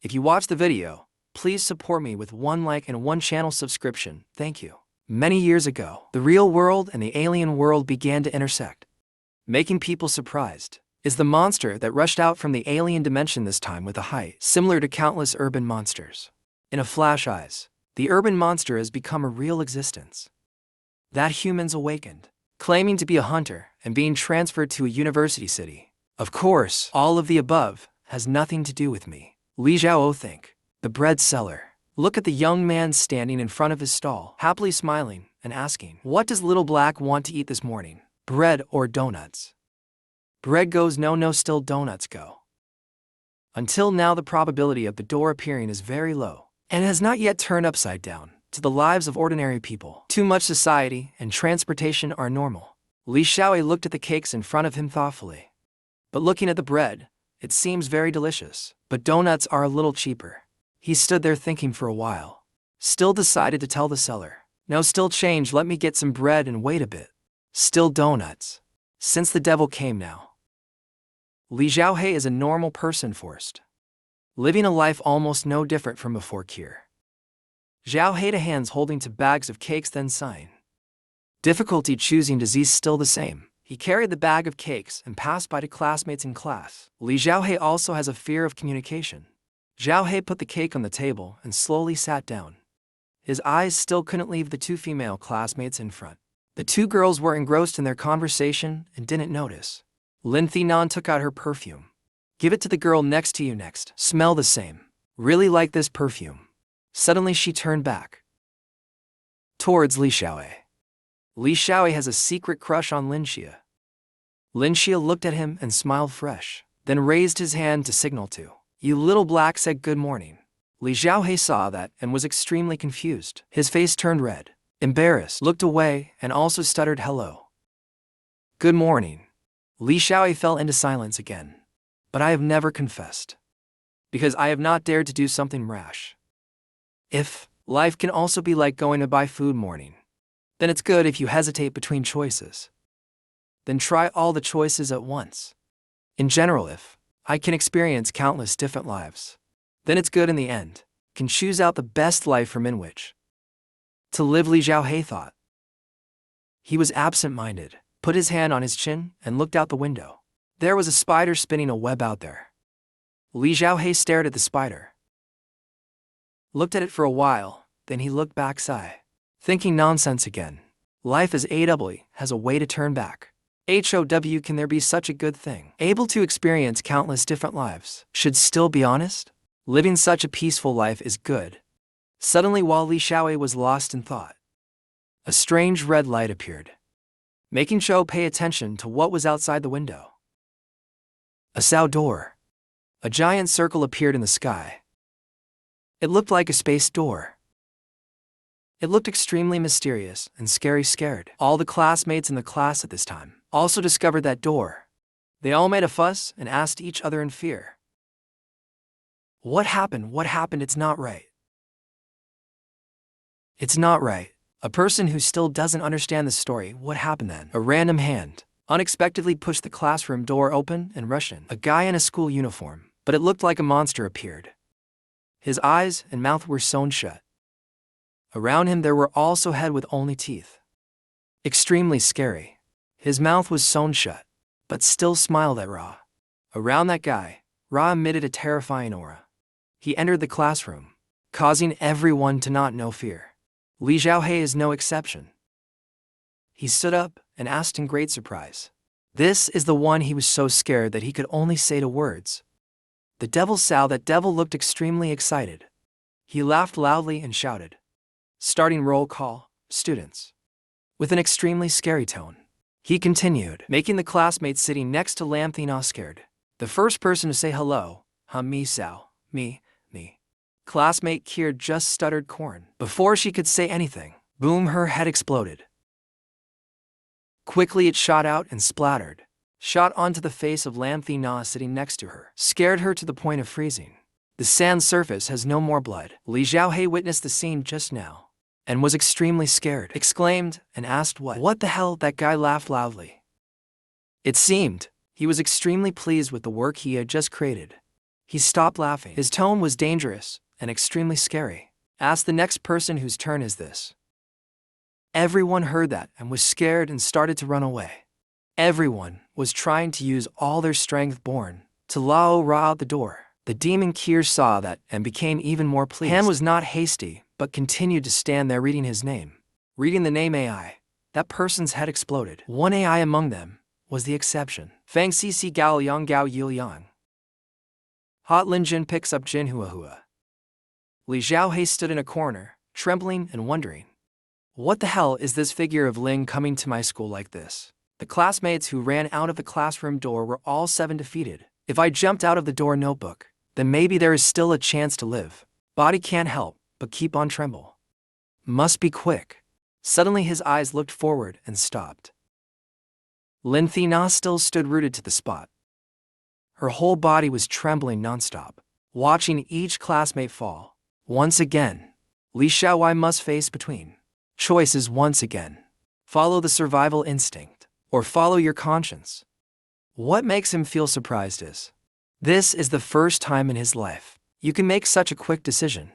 If you watch the video, please support me with 1 like and 1 channel subscription. Thank you. Many years ago, the real world and the alien world began to intersect. Making people surprised is the monster that rushed out from the alien dimension, this time with a height similar to countless urban monsters. In a flash eyes, the urban monster has become a real existence. That humans awakened, claiming to be a hunter and being transferred to a university city. Of course, all of the above has nothing to do with me. Li Xiao think, the bread seller. Look at the young man standing in front of his stall, happily smiling and asking, "What does Little Black want to eat this morning? Bread or donuts?" Bread goes no, still donuts go. Until now, the probability of the door appearing is very low, and has not yet turned upside down to the lives of ordinary people. Too much society and transportation are normal. Li Xiao looked at the cakes in front of him thoughtfully. But looking at the bread, it seems very delicious, but donuts are a little cheaper. He stood there thinking for a while. Still decided to tell the seller, "No, still change, let me get some bread and wait a bit. Still donuts." Since the devil came now. Li Xiaohe is a normal person forced, living a life almost no different from before cure. Xiaohe to hands holding to bags of cakes, then sighing. Difficulty choosing disease still the same. He carried the bag of cakes and passed by to classmates in class. Li Xiaohe also has a fear of communication. Xiaohe put the cake on the table and slowly sat down. His eyes still couldn't leave the 2 female classmates in front. The 2 girls were engrossed in their conversation and didn't notice. Lin Thinan took out her perfume. "Give it to the girl next to you next. Smell the same. Really like this perfume." Suddenly she turned back towards Li Xiaohe. Li Xiaohe has a secret crush on Lin Xia. Lin Xia looked at him and smiled fresh, then raised his hand to signal to. "You Little Black," said good morning. Li Xiaohe saw that and was extremely confused. His face turned red, embarrassed, looked away, and also stuttered hello. "Good morning." Li Xiaohe fell into silence again. "But I have never confessed, because I have not dared to do something rash. If life can also be like going to buy food morning, then it's good if you hesitate between choices. Then try all the choices at once. In general, if I can experience countless different lives, then it's good in the end, can choose out the best life from in which to live," Li Xiaohe thought. He was absent-minded, put his hand on his chin, and looked out the window. There was a spider spinning a web out there. Li Xiaohe stared at the spider. Looked at it for a while, then he looked back, sigh. Thinking nonsense again. Life as AW has a way to turn back. HOW can there be such a good thing? Able to experience countless different lives. Should still be honest? Living such a peaceful life is good. Suddenly, while Li Xiaohe was lost in thought, a strange red light appeared, making Zhou pay attention to what was outside the window. A Sao door. A giant circle appeared in the sky. It looked like a space door. It looked extremely mysterious and scared. All the classmates in the class at this time also discovered that door. They all made a fuss and asked each other in fear. What happened? What happened? It's not right. It's not right. A person who still doesn't understand the story. What happened then? A random hand unexpectedly pushed the classroom door open and rushed in. A guy in a school uniform, but it looked like a monster, appeared. His eyes and mouth were sewn shut. Around him there were also head with only teeth. Extremely scary. His mouth was sewn shut, but still smiled at Ra. Around that guy, Ra emitted a terrifying aura. He entered the classroom, causing everyone to not know fear. Li Xiaohe is no exception. He stood up and asked in great surprise. This is the one. He was so scared that he could only say the words. The devil Sao. That devil looked extremely excited. He laughed loudly and shouted, starting roll call, students. With an extremely scary tone, he continued, making the classmates sitting next to Lam Thina scared. The first person to say hello, me Sao, me. Classmate Kier just stuttered corn. Before she could say anything, boom, her head exploded. Quickly it shot out and splattered, shot onto the face of Lam Thina sitting next to her, scared her to the point of freezing. The sand surface has no more blood. Li Xiaohe witnessed the scene just now, and was extremely scared, exclaimed, and asked what the hell. That guy laughed loudly. It seemed he was extremely pleased with the work he had just created. He stopped laughing. His tone was dangerous and extremely scary. Ask the next person whose turn is this. Everyone heard that and was scared and started to run away. Everyone was trying to use all their strength born to lao out the door. The demon Kier saw that and became even more pleased. Han was not hasty, but continued to stand there reading his name. Reading the name AI. That person's head exploded. One AI among them was the exception. Fang Cc Gao Yang Gao Yil Yang. Hot Lin Jin picks up Jin Hua Hua. Li Xiaohei stood in a corner, trembling and wondering. What the hell is this figure of Ling coming to my school like this? The classmates who ran out of the classroom door were all 7 defeated. If I jumped out of the door notebook, then maybe there is still a chance to live. Body can't help but keep on tremble. Must be quick. Suddenly his eyes looked forward and stopped. Lin Thina still stood rooted to the spot. Her whole body was trembling nonstop, watching each classmate fall. Once again, Li Xiaowai must face between choices once again. Follow the survival instinct, or follow your conscience. What makes him feel surprised is, this is the first time in his life you can make such a quick decision.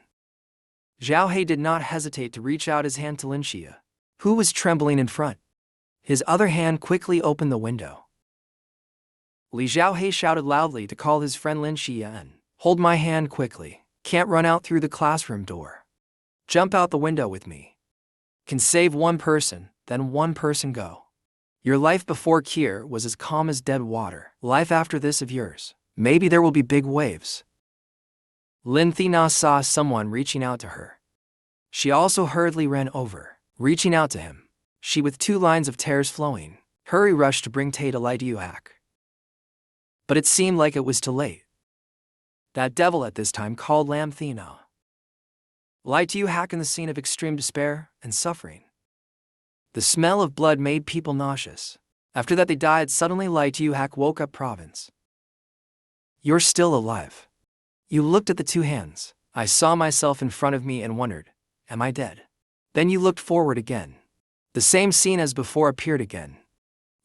Zhao He did not hesitate to reach out his hand to Lin Xia, who was trembling in front. His other hand quickly opened the window. Li Xiaohei shouted loudly to call his friend Lin Xia and, hold my hand quickly, can't run out through the classroom door. Jump out the window with me. Can save one person, then one person go. Your life before Kier was as calm as dead water. Life after this of yours, maybe there will be big waves. Lin Thina saw someone reaching out to her. She also hurriedly ran over, reaching out to him. She with 2 lines of tears flowing, hurry rushed to bring Tay to Lai Yuhak. But it seemed like it was too late. That devil at this time called Lam Thina. Lai Yuhak in the scene of extreme despair and suffering. The smell of blood made people nauseous. After that they died. Suddenly Lai Yuhak woke up province. You're still alive. You looked at the 2 hands. I saw myself in front of me and wondered, am I dead? Then you looked forward again. The same scene as before appeared again.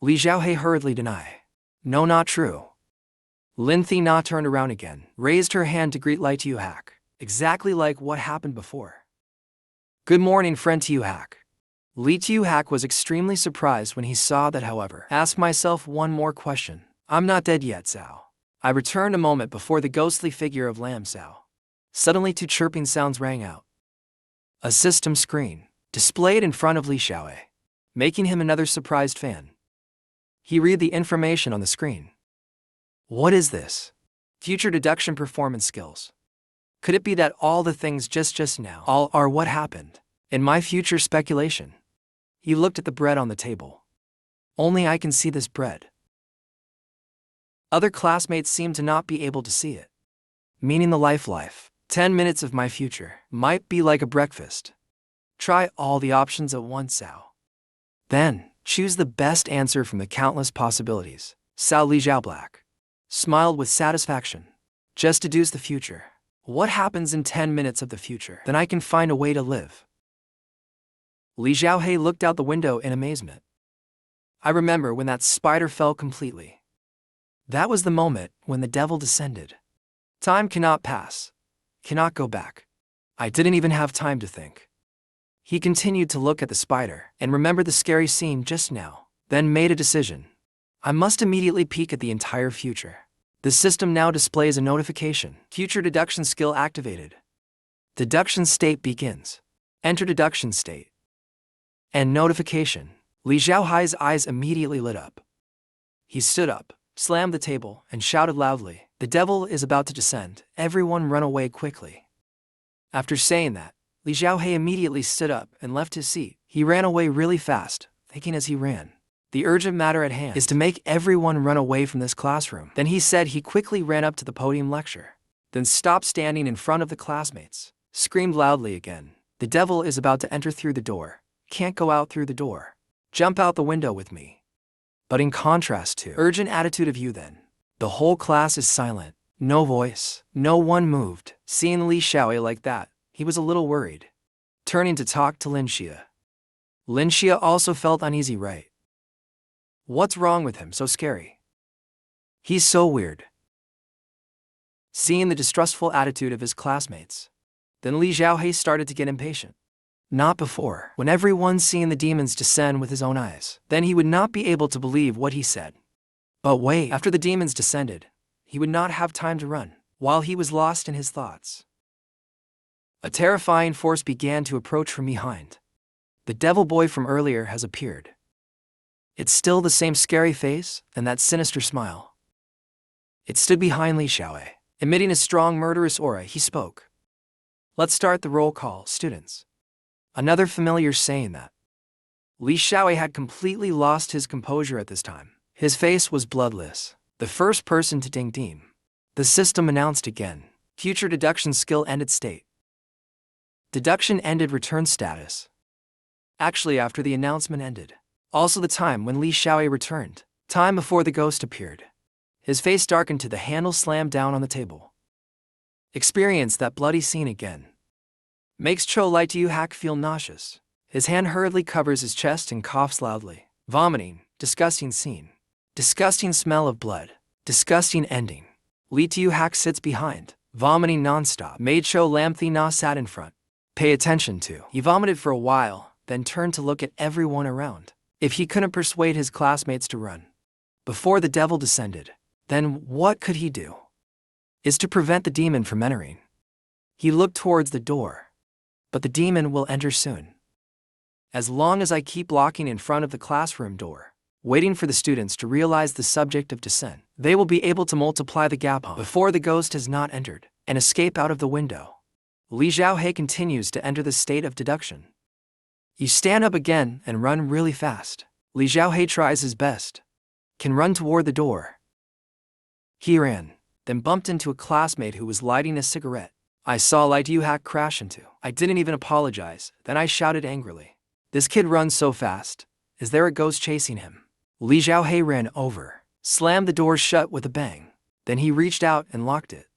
Li Xiaohei hurriedly denied. No, not true. Lin Thina turned around again, raised her hand to greet Lai Yuhak, exactly like what happened before. Good morning, friend Yuhak. Li Yuhak was extremely surprised when he saw that, however. Ask myself one more question. I'm not dead yet, Cao. I returned a moment before the ghostly figure of Lam Cao. Suddenly 2 chirping sounds rang out. A system screen displayed in front of Li Xiaohei, making him another surprised fan. He read the information on the screen. What is this? Future deduction performance skills. Could it be that all the things just now all are what happened in my future speculation? He looked at the bread on the table. Only I can see this bread. Other classmates seem to not be able to see it. Meaning the life. 10 minutes of my future might be like a breakfast. Try all the options at once, Cao. Then, choose the best answer from the countless possibilities. Cao Li Xiaoblack smiled with satisfaction. Just deduce the future. What happens in 10 minutes of the future? Then I can find a way to live. Li Xiaohei looked out the window in amazement. I remember when that spider fell completely. That was the moment when the devil descended. Time cannot pass. Cannot go back. I didn't even have time to think. He continued to look at the spider and remembered the scary scene just now, then made a decision. I must immediately peek at the entire future. The system now displays a notification. Future deduction skill activated. Deduction state begins. Enter deduction state. And notification. Li Xiaohai's eyes immediately lit up. He stood up, slammed the table, and shouted loudly, the devil is about to descend, everyone run away quickly. After saying that, Li Xiaohei immediately stood up and left his seat. He ran away really fast, thinking as he ran, the urgent matter at hand is to make everyone run away from this classroom. Then he said he quickly ran up to the podium lecture, then stopped standing in front of the classmates, screamed loudly again, the devil is about to enter through the door, can't go out through the door. Jump out the window with me. But in contrast to urgent attitude of you then, the whole class is silent, no voice, no one moved. Seeing Li Xiaohei like that, he was a little worried. Turning to talk to Lin Xia. Lin Xia also felt uneasy, right? What's wrong with him, so scary? He's so weird. seeing the distrustful attitude of his classmates. Then Li Xiaohei started to get impatient. Not before, when everyone's seeing the demons descend with his own eyes. Then he would not be able to believe what he said. But wait, after the demons descended, he would not have time to run, while he was lost in his thoughts. A terrifying force began to approach from behind. The devil boy from earlier has appeared. It's still the same scary face and that sinister smile. It stood behind Li Xiaohei. Emitting a strong murderous aura, he spoke. Let's start the roll call, students. Another familiar saying that. Li Xiaohei had completely lost his composure at this time. His face was bloodless. The first person to ding ding. The system announced again. Future deduction skill ended state. Deduction ended return status. Actually, after the announcement ended. Also the time when Li Xiaohei returned. Time before the ghost appeared. His face darkened to the handle slammed down on the table. Experience that bloody scene again. Makes Cho Lai Tu Hack feel nauseous. His hand hurriedly covers his chest and coughs loudly. Vomiting. Disgusting scene. Disgusting smell of blood. Disgusting ending. Li Tu Hack sits behind, vomiting non-stop. Made Cho Lam Thi Na sat in front. Pay attention to. He vomited for a while, then turned to look at everyone around. If he couldn't persuade his classmates to run before the devil descended, then what could he do? Is to prevent the demon from entering. He looked towards the door. But the demon will enter soon. As long as I keep blocking in front of the classroom door, waiting for the students to realize the subject of descent, they will be able to multiply the gap before the ghost has not entered and escape out of the window. Li Xiaohei continues to enter the state of deduction. You stand up again and run really fast. Li Xiaohei tries his best. Can run toward the door. He ran, then bumped into a classmate who was lighting a cigarette. I saw Lai Tu Hack crash into. I didn't even apologize, then I shouted angrily. This kid runs so fast. Is there a ghost chasing him? Li Xiaohei ran over, slammed the door shut with a bang. Then he reached out and locked it.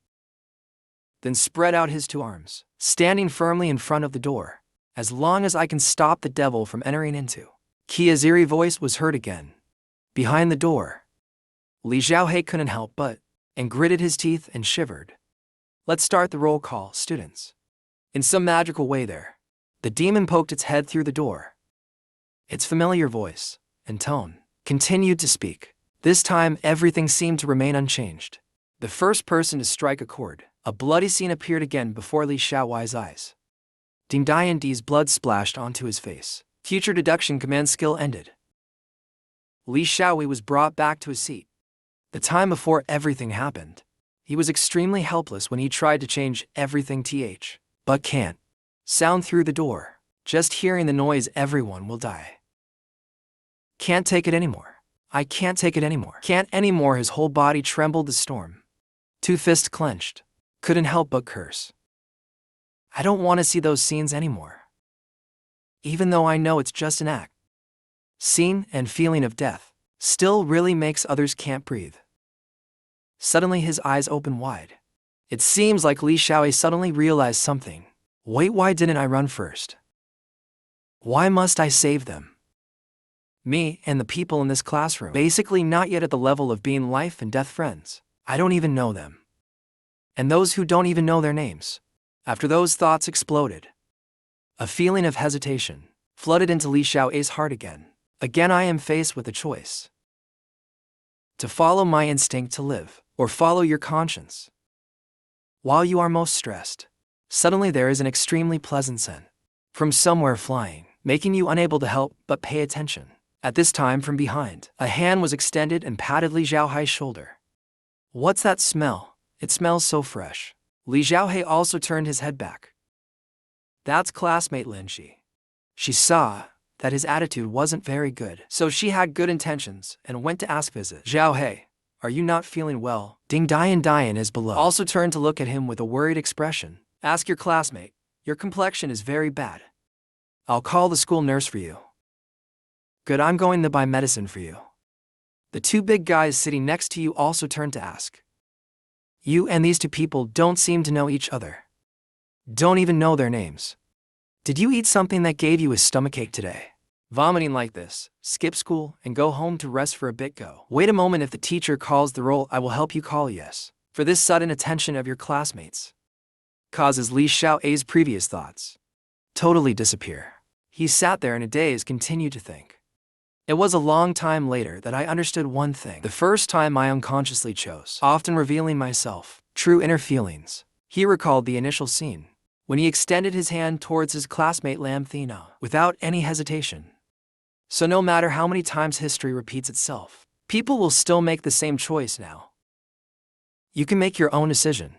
Then spread out his two arms, standing firmly in front of the door. As long as I can stop the devil from entering into. Kia's eerie voice was heard again. Behind the door. Li Xiaohei couldn't help but, and gritted his teeth and shivered. Let's start the roll call, students. In some magical way there, the demon poked its head through the door. Its familiar voice and tone continued to speak. This time everything seemed to remain unchanged. The first person to strike a chord, a bloody scene appeared again before Li Xiaohuai's eyes. Ding Dian's blood splashed onto his face. Future deduction command skill ended. Li Xiaohui was brought back to his seat. The time before everything happened. He was extremely helpless when he tried to change everything but can't. Sound through the door. Just hearing the noise, everyone will die. Can't take it anymore. I can't take it anymore. Can't anymore. His whole body trembled the storm. Two fists clenched. Couldn't help but curse. I don't want to see those scenes anymore. Even though I know it's just an act. Scene and feeling of death still really makes others can't breathe. Suddenly his eyes open wide. It seems like Li Xiaohui suddenly realized something. Wait, why didn't I run first? Why must I save them? Me and the people in this classroom, basically not yet at the level of being life and death friends. I don't even know them. And those who don't even know their names. After those thoughts exploded, a feeling of hesitation flooded into Li Xiaohui's heart again. Again I am faced with a choice. To follow my instinct to live, or follow your conscience. While you are most stressed, suddenly there is an extremely pleasant scent from somewhere flying, making you unable to help but pay attention. At this time from behind, a hand was extended and patted Li Xiaohui's shoulder. What's that smell? It smells so fresh. Li Xiaohui also turned his head back. That's classmate Lin Shi. She saw that his attitude wasn't very good, so she had good intentions and went to ask visit. Xiaohui, are you not feeling well? Ding Dian is below. Also turned to look at him with a worried expression. Ask your classmate. Your complexion is very bad. I'll call the school nurse for you. Good, I'm going to buy medicine for you. The two big guys sitting next to you also turned to ask. You and these two people don't seem to know each other. Don't even know their names. Did you eat something that gave you a stomachache today? Vomiting like this, skip school and go home to rest for a bit. Go. Wait a moment, if the teacher calls the roll, I will help you call yes. For this sudden attention of your classmates causes Li Xiao's previous thoughts totally disappear. He sat there in a daze, continued to think. It was a long time later that I understood one thing. The first time I unconsciously chose, often revealing myself, true inner feelings. He recalled the initial scene, when he extended his hand towards his classmate Lam Thina, without any hesitation. So no matter how many times history repeats itself, people will still make the same choice now. You can make your own decision.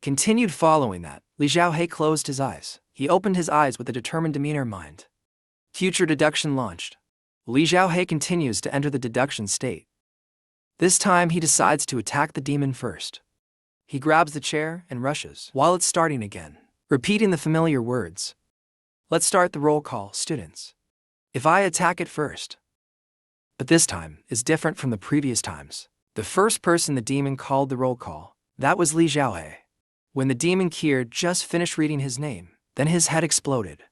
Continued following that, Li Xiaohe closed his eyes. He opened his eyes with a determined demeanor mind. Future deduction launched. Li Xiaohe continues to enter the deduction state. This time he decides to attack the demon first. He grabs the chair and rushes while it's starting again, repeating the familiar words. Let's start the roll call, students. If I attack it first. But this time is different from the previous times. The first person the demon called the roll call, that was Li Xiaohe. When the demon Kier just finished reading his name, then his head exploded.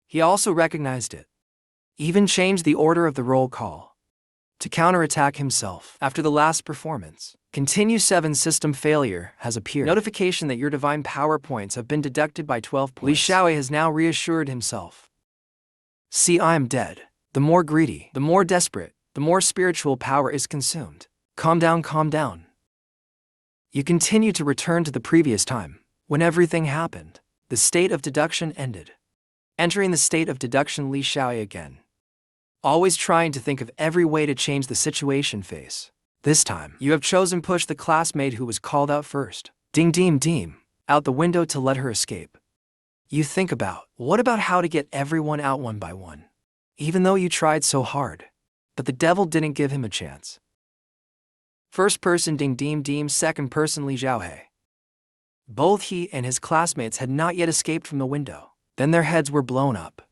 He also recognized it. Even changed the order of the roll call. To counterattack himself after the last performance, Continue 7 system failure has appeared. Notification that your divine power points have been deducted by 12 points. Li Xiaohe has now reassured himself. See, I am dead. The more greedy, the more desperate, the more spiritual power is consumed. Calm down, calm down. You continue to return to the previous time, when everything happened. The state of deduction ended. Entering the state of deduction, Li Xiaohe again. Always trying to think of every way to change the situation face. This time, you have chosen push the classmate who was called out first. Ding ding ding, out the window to let her escape. You think about, what about how to get everyone out one by one? Even though you tried so hard. But the devil didn't give him a chance. First person Ding Ding Ding, second person Li Xiaohe. Both he and his classmates had not yet escaped from the window. Then their heads were blown up.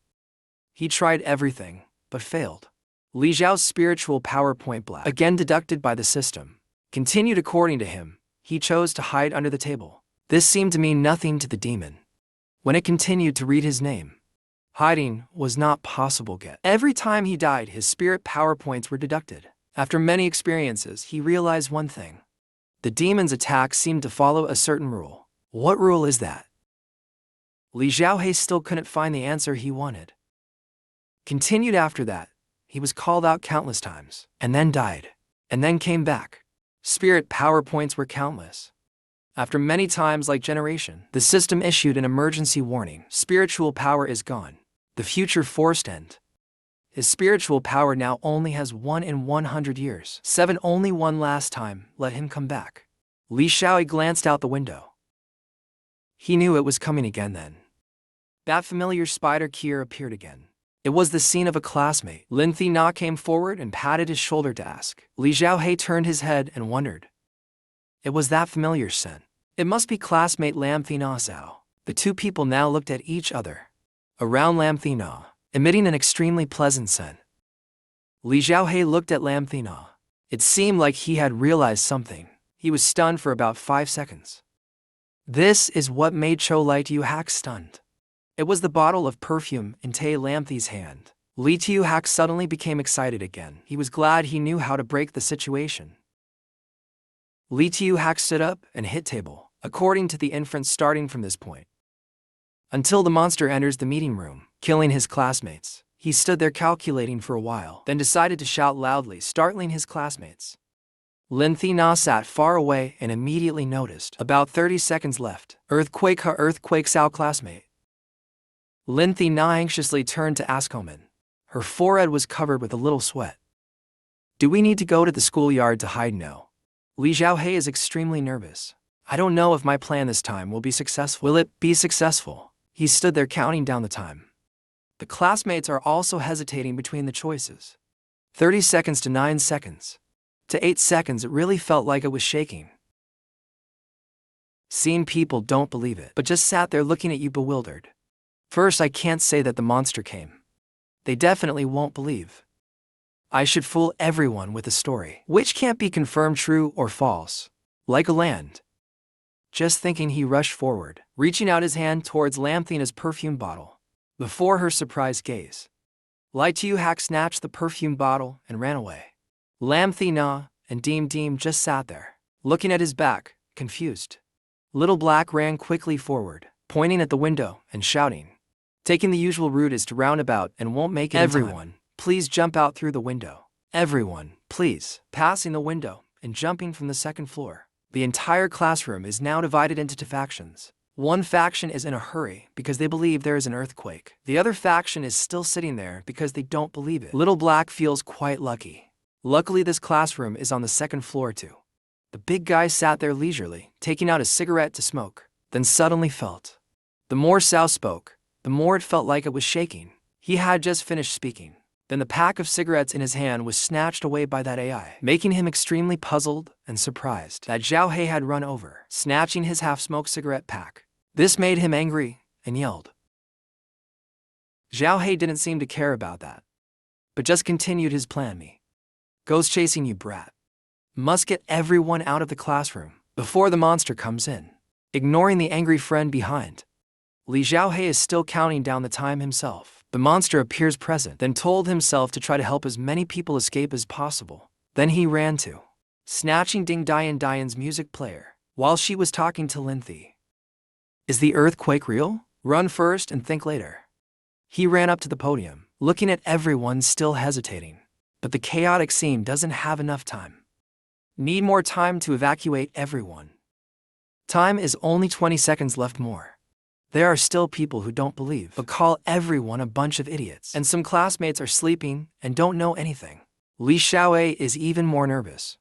He tried everything, but failed. Li Xiao's spiritual power point black, again deducted by the system, continued according to him. He chose to hide under the table. This seemed to mean nothing to the demon. When it continued to read his name, hiding was not possible yet. Every time he died, his spirit power points were deducted. After many experiences, he realized one thing. The demon's attack seemed to follow a certain rule. What rule is that? Li Xiaohe still couldn't find the answer he wanted. Continued after that, he was called out countless times, and then died, and then came back. Spirit power points were countless. After many times like generation, the system issued an emergency warning. Spiritual power is gone. The future forced end. His spiritual power now only has 1 in 100 years. 7 only one last time, let him come back. Li Xiaohe glanced out the window. He knew it was coming again then. That familiar spider Kier appeared again. It was the scene of a classmate. Lin Thina came forward and patted his shoulder to ask. Li Xiaohe turned his head and wondered. It was that familiar scent. It must be classmate Lam Thina Zhao. The two people now looked at each other. Around Lam Thina, emitting an extremely pleasant scent. Li Xiaohe looked at Lam Thina. It seemed like he had realized something. He was stunned for about 5 seconds. This is what made Cho Lai Tiu Hak stunned. It was the bottle of perfume in Tay Lam Thi's hand. Li Tiu Hak suddenly became excited again. He was glad he knew how to break the situation. Li Tiu Hak stood up and hit table, according to the inference starting from this point. Until the monster enters the meeting room, killing his classmates. He stood there calculating for a while, then decided to shout loudly, startling his classmates. Lin Thina sat far away and immediately noticed. About 30 seconds left. Earthquake ha earthquake Sao classmate. Lin Thina anxiously turned to ask Omen. Her forehead was covered with a little sweat. Do we need to go to the schoolyard to hide? No. Li Xiaohe is extremely nervous. I don't know if my plan this time will be successful. Will it be successful? He stood there counting down the time. The classmates are also hesitating between the choices. 30 seconds to 9 seconds. To 8 seconds, it really felt like it was shaking. Seeing people don't believe it, but just sat there looking at you bewildered. First, I can't say that the monster came. They definitely won't believe. I should fool everyone with a story, which can't be confirmed true or false. Like a land. Just thinking, he rushed forward, reaching out his hand towards Lam Thina's perfume bottle. Before her surprised gaze, Li Tiu Hak snatched the perfume bottle and ran away. Lam Thina, and Deem just sat there, looking at his back, confused. Little Black ran quickly forward, pointing at the window and shouting. Taking the usual route is to roundabout and won't make it in time. Everyone, please jump out through the window. Everyone, please. Passing the window and jumping from the second floor. The entire classroom is now divided into two factions. One faction is in a hurry because they believe there is an earthquake. The other faction is still sitting there because they don't believe it. Little Black feels quite lucky. Luckily, this classroom is on the second floor too. The big guy sat there leisurely, taking out a cigarette to smoke, then suddenly felt. The more Cao spoke, the more it felt like it was shaking. He had just finished speaking. Then the pack of cigarettes in his hand was snatched away by that AI, making him extremely puzzled and surprised that Zhao He had run over, snatching his half-smoked cigarette pack. This made him angry and yelled. Zhao He didn't seem to care about that, but just continued his plan. Me goes chasing you, brat. Must get everyone out of the classroom before the monster comes in. Ignoring the angry friend behind, Li Zhaohe is still counting down the time himself. The monster appears present, then told himself to try to help as many people escape as possible. Then he ran to, snatching Ding Dian's music player, while she was talking to Linthi. Is the earthquake real? Run first and think later. He ran up to the podium, looking at everyone still hesitating. But the chaotic scene doesn't have enough time. Need more time to evacuate everyone. Time is only 20 seconds left more. There are still people who don't believe, but call everyone a bunch of idiots. And some classmates are sleeping and don't know anything. Li Xiaowei is even more nervous.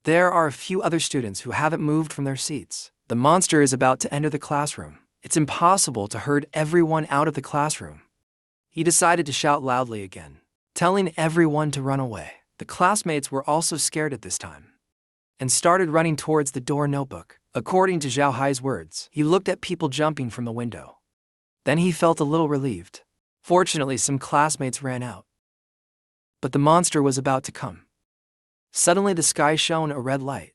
There are a few other students who haven't moved from their seats. The monster is about to enter the classroom. It's impossible to herd everyone out of the classroom. He decided to shout loudly again, telling everyone to run away. The classmates were also scared at this time and started running towards the door notebook. According to Zhao Hai's words, he looked at people jumping from the window. Then he felt a little relieved. Fortunately, some classmates ran out. But the monster was about to come. Suddenly, the sky shone a red light,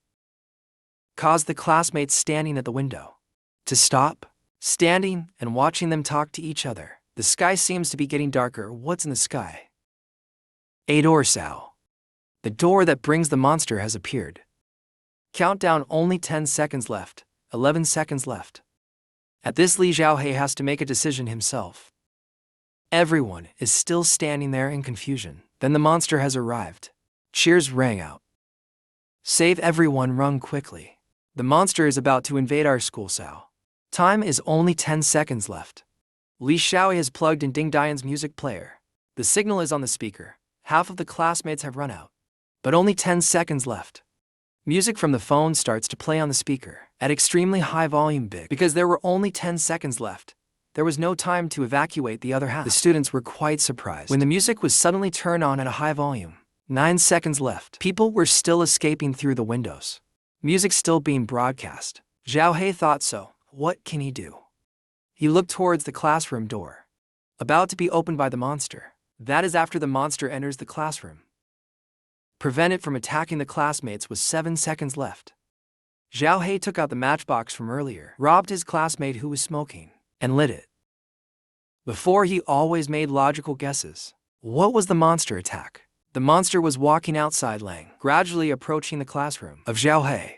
caused the classmates standing at the window to stop, standing and watching them talk to each other. The sky seems to be getting darker. What's in the sky? A door, Sao. The door that brings the monster has appeared. Countdown, only 10 seconds left, 11 seconds left. At this, Li Zhaohe has to make a decision himself. Everyone is still standing there in confusion. Then the monster has arrived. Cheers rang out. Save everyone, run quickly. The monster is about to invade our school, Sao. Time is only 10 seconds left. Li Xiaohe has plugged in Ding Dian's music player. The signal is on the speaker. Half of the classmates have run out, but only 10 seconds left. Music from the phone starts to play on the speaker at extremely high volume because there were only 10 seconds left. There was no time to evacuate the other half. The students were quite surprised when the music was suddenly turned on at a high volume. 9 seconds left. People were still escaping through the windows. Music still being broadcast. Zhao He thought so. What can he do? He looked towards the classroom door, about to be opened by the monster. That is after the monster enters the classroom. Prevent it from attacking the classmates with 7 seconds left. Zhao He took out the matchbox from earlier, robbed his classmate who was smoking, and lit it. Before, he always made logical guesses. What was the monster attack? The monster was walking outside Lang, gradually approaching the classroom of Zhao He.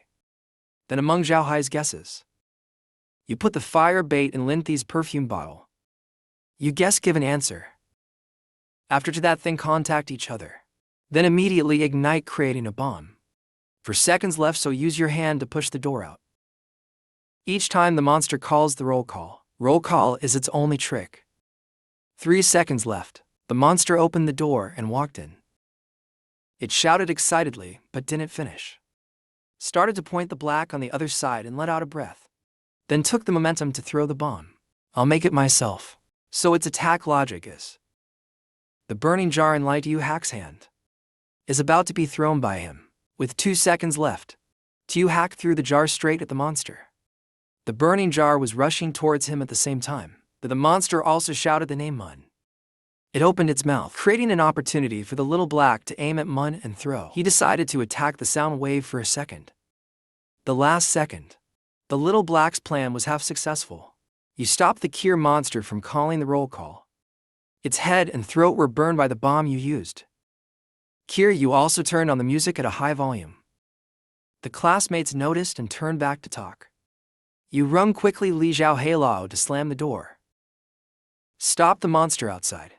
Then among Zhao Hai's guesses, you put the fire bait in Linthi's perfume bottle. You guess, give an answer. After to that thing, contact each other. Then immediately ignite, creating a bomb. For seconds left, so use your hand to push the door out. Each time the monster calls the roll call. Roll call is its only trick. 3 seconds left. The monster opened the door and walked in. It shouted excitedly, but didn't finish. Started to point the black on the other side and let out a breath. Then took the momentum to throw the bomb. I'll make it myself. So its attack logic is, the burning jar in Light Yu Hack's hand is about to be thrown by him. With 2 seconds left, Yu Hack threw the jar straight at the monster. The burning jar was rushing towards him at the same time, but the monster also shouted the name Mun. It opened its mouth, creating an opportunity for the little black to aim at Mun and throw. He decided to attack the sound wave for a second. The last second, the little black's plan was half successful. You stopped the Kier monster from calling the roll call. Its head and throat were burned by the bomb you used. Kier, you also turned on the music at a high volume. The classmates noticed and turned back to talk. You rung quickly Li Zhao to slam the door. Stop the monster outside.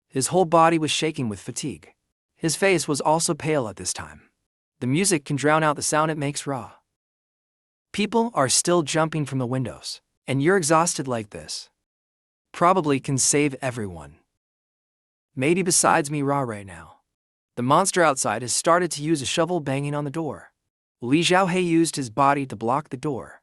His whole body was shaking with fatigue. His face was also pale at this time. The music can drown out the sound it makes raw. People are still jumping from the windows, and you're exhausted like this. Probably can save everyone. Maybe besides me raw right now. The monster outside has started to use a shovel banging on the door. Li Zhaohe used his body to block the door.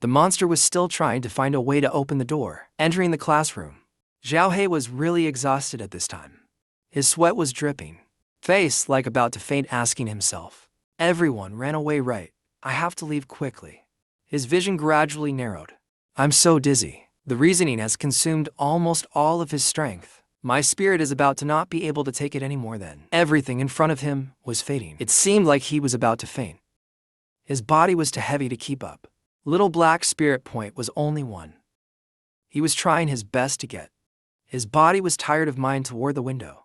The monster was still trying to find a way to open the door, entering the classroom. Zhaohe was really exhausted at this time. His sweat was dripping. Face like about to faint, asking himself, everyone ran away, right? I have to leave quickly. His vision gradually narrowed. I'm so dizzy. The reasoning has consumed almost all of his strength. My spirit is about to not be able to take it anymore then. Everything in front of him was fading. It seemed like he was about to faint. His body was too heavy to keep up. Little black spirit point was only one. He was trying his best to get. His body was tired of mine toward the window.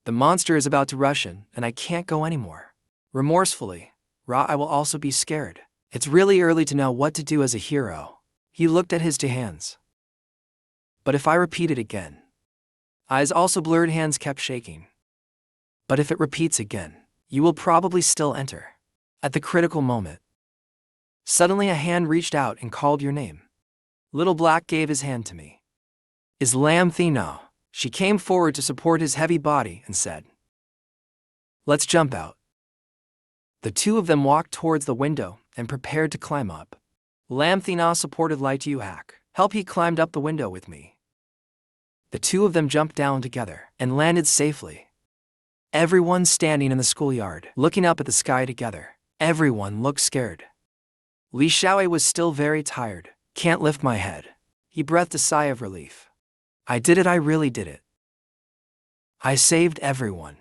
The monster is about to rush in, and I can't go anymore. Remorsefully, I will also be scared. It's really early to know what to do as a hero. He looked at his two hands. But if I repeat it again? Eyes also blurred, hands kept shaking. But if it repeats again, you will probably still enter. At the critical moment, suddenly a hand reached out and called your name. Little Black gave his hand to me. Is Lam Thino? She came forward to support his heavy body and said, let's jump out. The two of them walked towards the window and prepared to climb up. Lam Thina supported Lai Tuhak. Help, he climbed up the window with me. The two of them jumped down together and landed safely. Everyone standing in the schoolyard, looking up at the sky together. Everyone looked scared. Li Xiaoe was still very tired. Can't lift my head. He breathed a sigh of relief. I did it, I really did it. I saved everyone.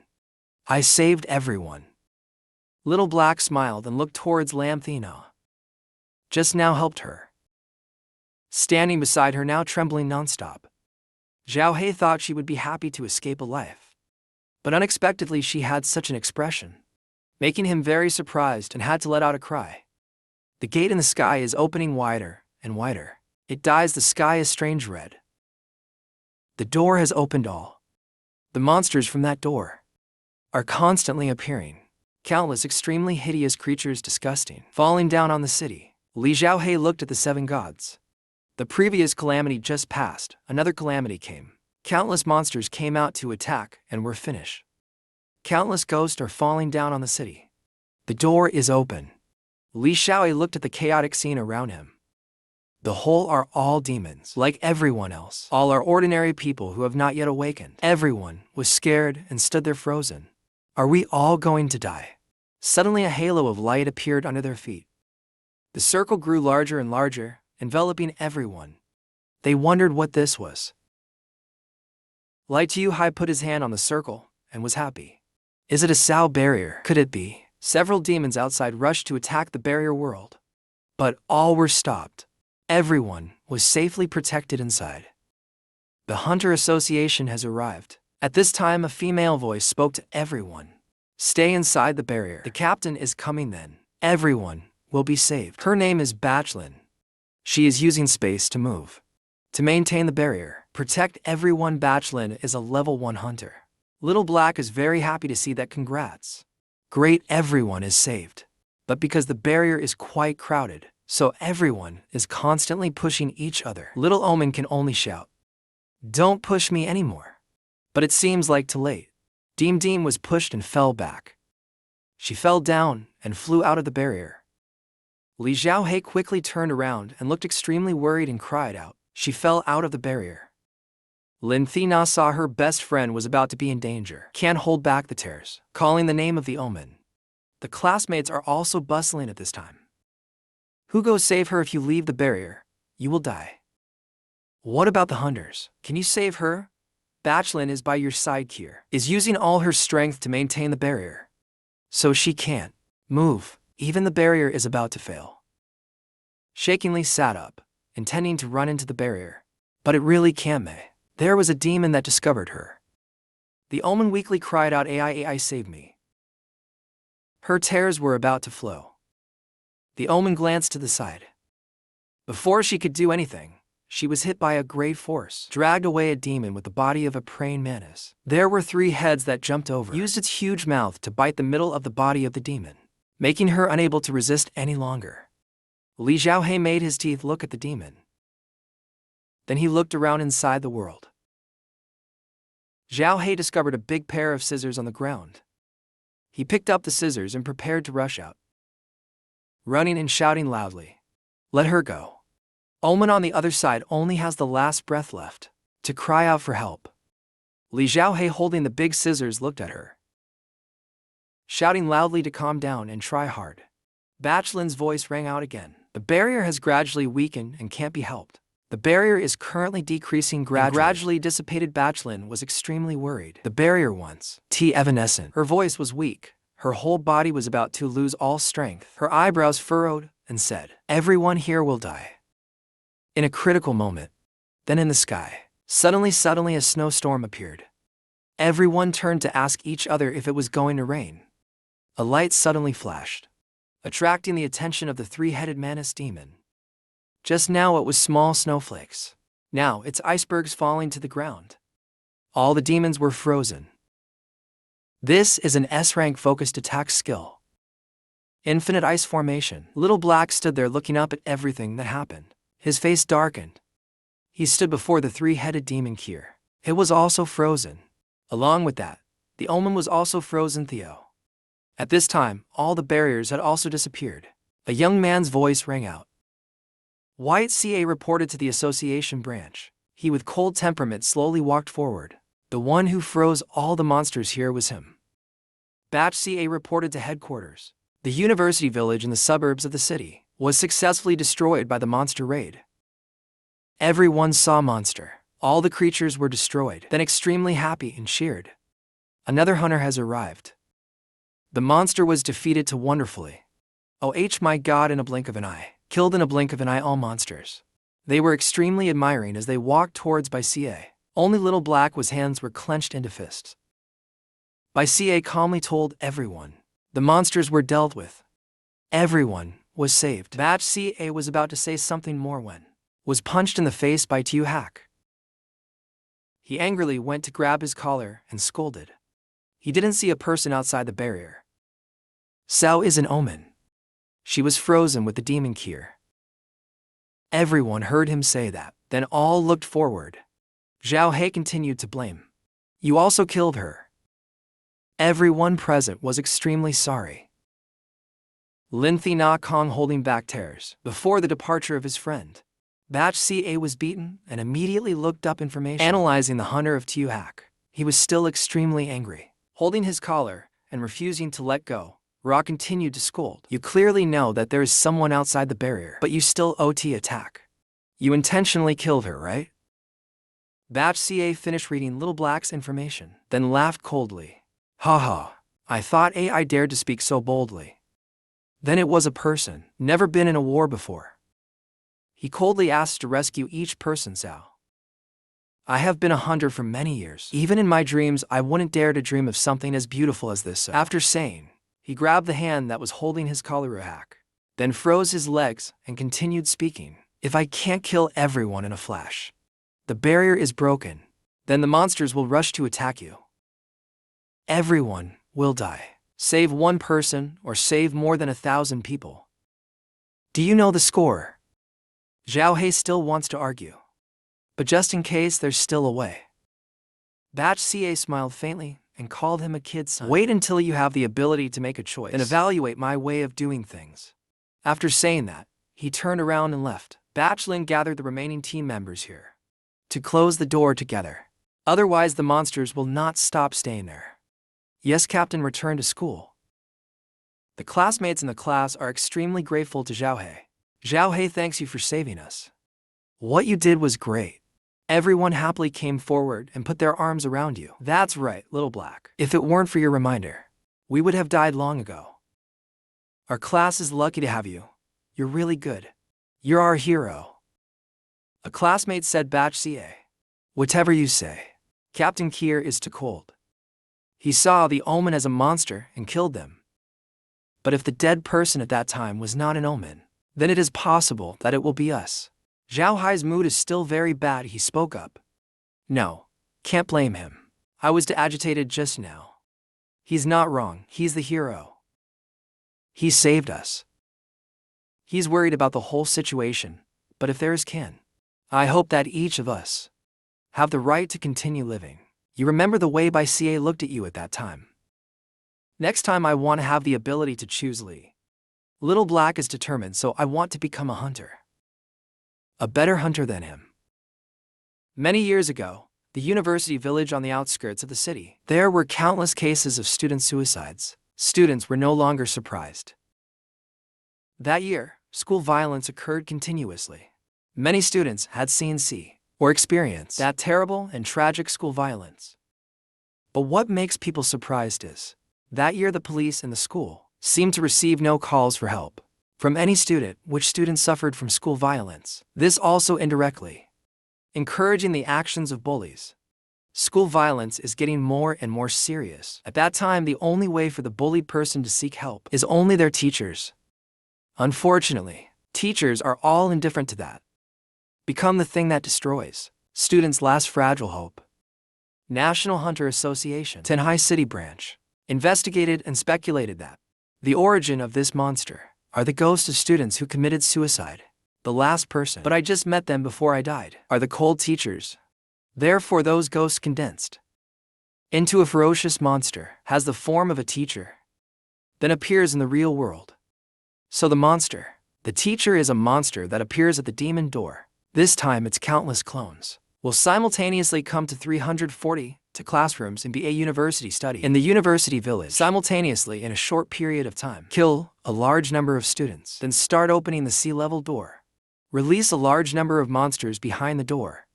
I saved everyone. Little Black smiled and looked towards Lam Thino. Just now helped her. Standing beside her now, trembling nonstop. Zhao He thought she would be happy to escape alive. But unexpectedly she had such an expression, making him very surprised and had to let out a cry. The gate in the sky is opening wider and wider. It dyes the sky a strange red. The door has opened. All the monsters from that door are constantly appearing. Countless extremely hideous creatures, disgusting, falling down on the city. Li Zhaohe looked at the seven gods. The previous calamity just passed, another calamity came. Countless monsters came out to attack and were finished. Countless ghosts are falling down on the city. The door is open. Li Xiaoe looked at the chaotic scene around him. The whole are all demons, like everyone else. All are ordinary people who have not yet awakened. Everyone was scared and stood there frozen. Are we all going to die? Suddenly a halo of light appeared under their feet. The circle grew larger and larger, enveloping everyone. They wondered what this was. Lai Tuhai put his hand on the circle and was happy. Is it a Sao barrier? Could it be? Several demons outside rushed to attack the barrier world. But all were stopped. Everyone was safely protected inside. The Hunter Association has arrived. At this time a female voice spoke to everyone. Stay inside the barrier. The captain is coming then. Everyone will be saved. Her name is Bachlin. She is using space to move. To maintain the barrier, protect everyone. Bachlin is a level 1 hunter. Little Black is very happy to see that. Congrats. Great, everyone is saved. But because the barrier is quite crowded, so everyone is constantly pushing each other. Little Omen can only shout, don't push me anymore. But it seems like too late. Deem was pushed and fell back. She fell down and flew out of the barrier. Li Zhaohe quickly turned around and looked extremely worried and cried out. She fell out of the barrier. Lin Thina saw her best friend was about to be in danger. Can't hold back the tears, calling the name of the Omen. The classmates are also bustling at this time. Who goes save her? If you leave the barrier, you will die. What about the hunters? Can you save her? Bachlin is by your side here, is using all her strength to maintain the barrier. So she can't move. Even the barrier is about to fail. Shakingly sat up, intending to run into the barrier. But it really can't. There was a demon that discovered her. The Omen weakly cried out, AI, save me. Her tears were about to flow. The omen glanced to the side. Before she could do anything, she was hit by a great force, dragged away a demon with the body of a praying mantis. There were 3 heads that jumped over, used its huge mouth to bite the middle of the body of the demon, making her unable to resist any longer. Li Xiaohei made his teeth look at the demon. Then he looked around inside the world. Xiaohei discovered a big pair of scissors on the ground. He picked up the scissors and prepared to rush out, running and shouting loudly, "Let her go." Omen on the other side only has the last breath left to cry out for help. Li Xiaohei holding the big scissors looked at her, shouting loudly to calm down and try hard. Bachlun's voice rang out again. The barrier has gradually weakened and can't be helped. The barrier is currently decreasing gradually dissipated. Bachlun was extremely worried. The barrier once evanescent. Her voice was weak. Her whole body was about to lose all strength. Her eyebrows furrowed and said, "Everyone here will die." In a critical moment, then in the sky, suddenly a snowstorm appeared. Everyone turned to ask each other if it was going to rain. A light suddenly flashed, attracting the attention of the 3-headed mantis demon. Just now it was small snowflakes. Now it's icebergs falling to the ground. All the demons were frozen. This is an S-rank focused attack skill. Infinite ice formation. Little Black stood there looking up at everything that happened. His face darkened. He stood before the 3-headed demon Kier. It was also frozen. Along with that, the omen was also frozen. Theo. At this time, all the barriers had also disappeared. A young man's voice rang out. White CA reported to the association branch. He with cold temperament slowly walked forward. The one who froze all the monsters here was him. Batch CA reported to headquarters. The university village in the suburbs of the city was successfully destroyed by the monster raid. Everyone saw monster. All the creatures were destroyed. Then extremely happy and cheered. Another hunter has arrived. The monster was defeated to wonderfully. Oh my god, in a blink of an eye. Killed in a blink of an eye all monsters. They were extremely admiring as they walked towards by CA. Only Little Black was hands were clenched into fists. By CA calmly told everyone. The monsters were dealt with. Everyone was saved. Batch CA was about to say something more when was punched in the face by Tu Hack. He angrily went to grab his collar and scolded. He didn't see a person outside the barrier. Sao is an omen. She was frozen with the demon Kier. Everyone heard him say that. Then all looked forward. Zhao He continued to blame. You also killed her. Everyone present was extremely sorry. Lin Thi Na Kong holding back tears before the departure of his friend. Batch CA was beaten and immediately looked up information. Analyzing the hunter of Tu Hack, he was still extremely angry. Holding his collar and refusing to let go, Ra continued to scold. You clearly know that there is someone outside the barrier, but you still OT attack. You intentionally killed her, right? Batch CA finished reading Little Black's information, then laughed coldly. Haha, I thought AI dared to speak so boldly. Then it was a person, never been in a war before. He coldly asked to rescue each person. Sao. I have been a hunter for many years. Even in my dreams, I wouldn't dare to dream of something as beautiful as this. After saying, he grabbed the hand that was holding his collar hack, then froze his legs and continued speaking. If I can't kill everyone in a flash, the barrier is broken, then the monsters will rush to attack you. Everyone will die. Save one person or save more than 1,000 people. Do you know the score? Zhao He still wants to argue. But just in case, there's still a way. Batch CA smiled faintly and called him a kid's son. Wait until you have the ability to make a choice and evaluate my way of doing things. After saying that, he turned around and left. Batch Lin gathered the remaining team members here to close the door together. Otherwise, the monsters will not stop staying there. Yes, Captain returned to school. The classmates in the class are extremely grateful to Zhao He. Zhao He thanks you for saving us. What you did was great. Everyone happily came forward and put their arms around you. That's right, Little Black. If it weren't for your reminder, we would have died long ago. Our class is lucky to have you. You're really good. You're our hero. A classmate said. Batch CA. Whatever you say. Captain Kier is too cold. He saw the omen as a monster and killed them. But if the dead person at that time was not an omen, then it is possible that it will be us. Zhao Hai's mood is still very bad. He spoke up. No, can't blame him. I was too agitated just now. He's not wrong. He's the hero. He saved us. He's worried about the whole situation, but if there is can, I hope that each of us have the right to continue living. You remember the way Bai Xie looked at you at that time. Next time I want to have the ability to choose Li. Little Black is determined, so I want to become a hunter. A better hunter than him. Many years ago, the university village on the outskirts of the city, there were countless cases of student suicides. Students were no longer surprised. That year, school violence occurred continuously. Many students had seen or experienced that terrible and tragic school violence. But what makes people surprised is, that year the police and the school seemed to receive no calls for help from any student. Which students suffered from school violence. This also indirectly encouraging the actions of bullies. School violence is getting more and more serious. At that time, the only way for the bullied person to seek help is only their teachers. Unfortunately, teachers are all indifferent to that. Become the thing that destroys students' last fragile hope. National Hunter Association, Tenhai City Branch, investigated and speculated that the origin of this monster are the ghosts of students who committed suicide. The last person, but I just met them before I died, are the cold teachers. Therefore those ghosts condensed into a ferocious monster, has the form of a teacher, then appears in the real world. So the monster, the teacher, is a monster that appears at the demon door. This time its countless clones will simultaneously come to 340 to classrooms and be a university study in the university village simultaneously in a short period of time. Kill a large number of students, then start opening the sea-level door. Release a large number of monsters behind the door.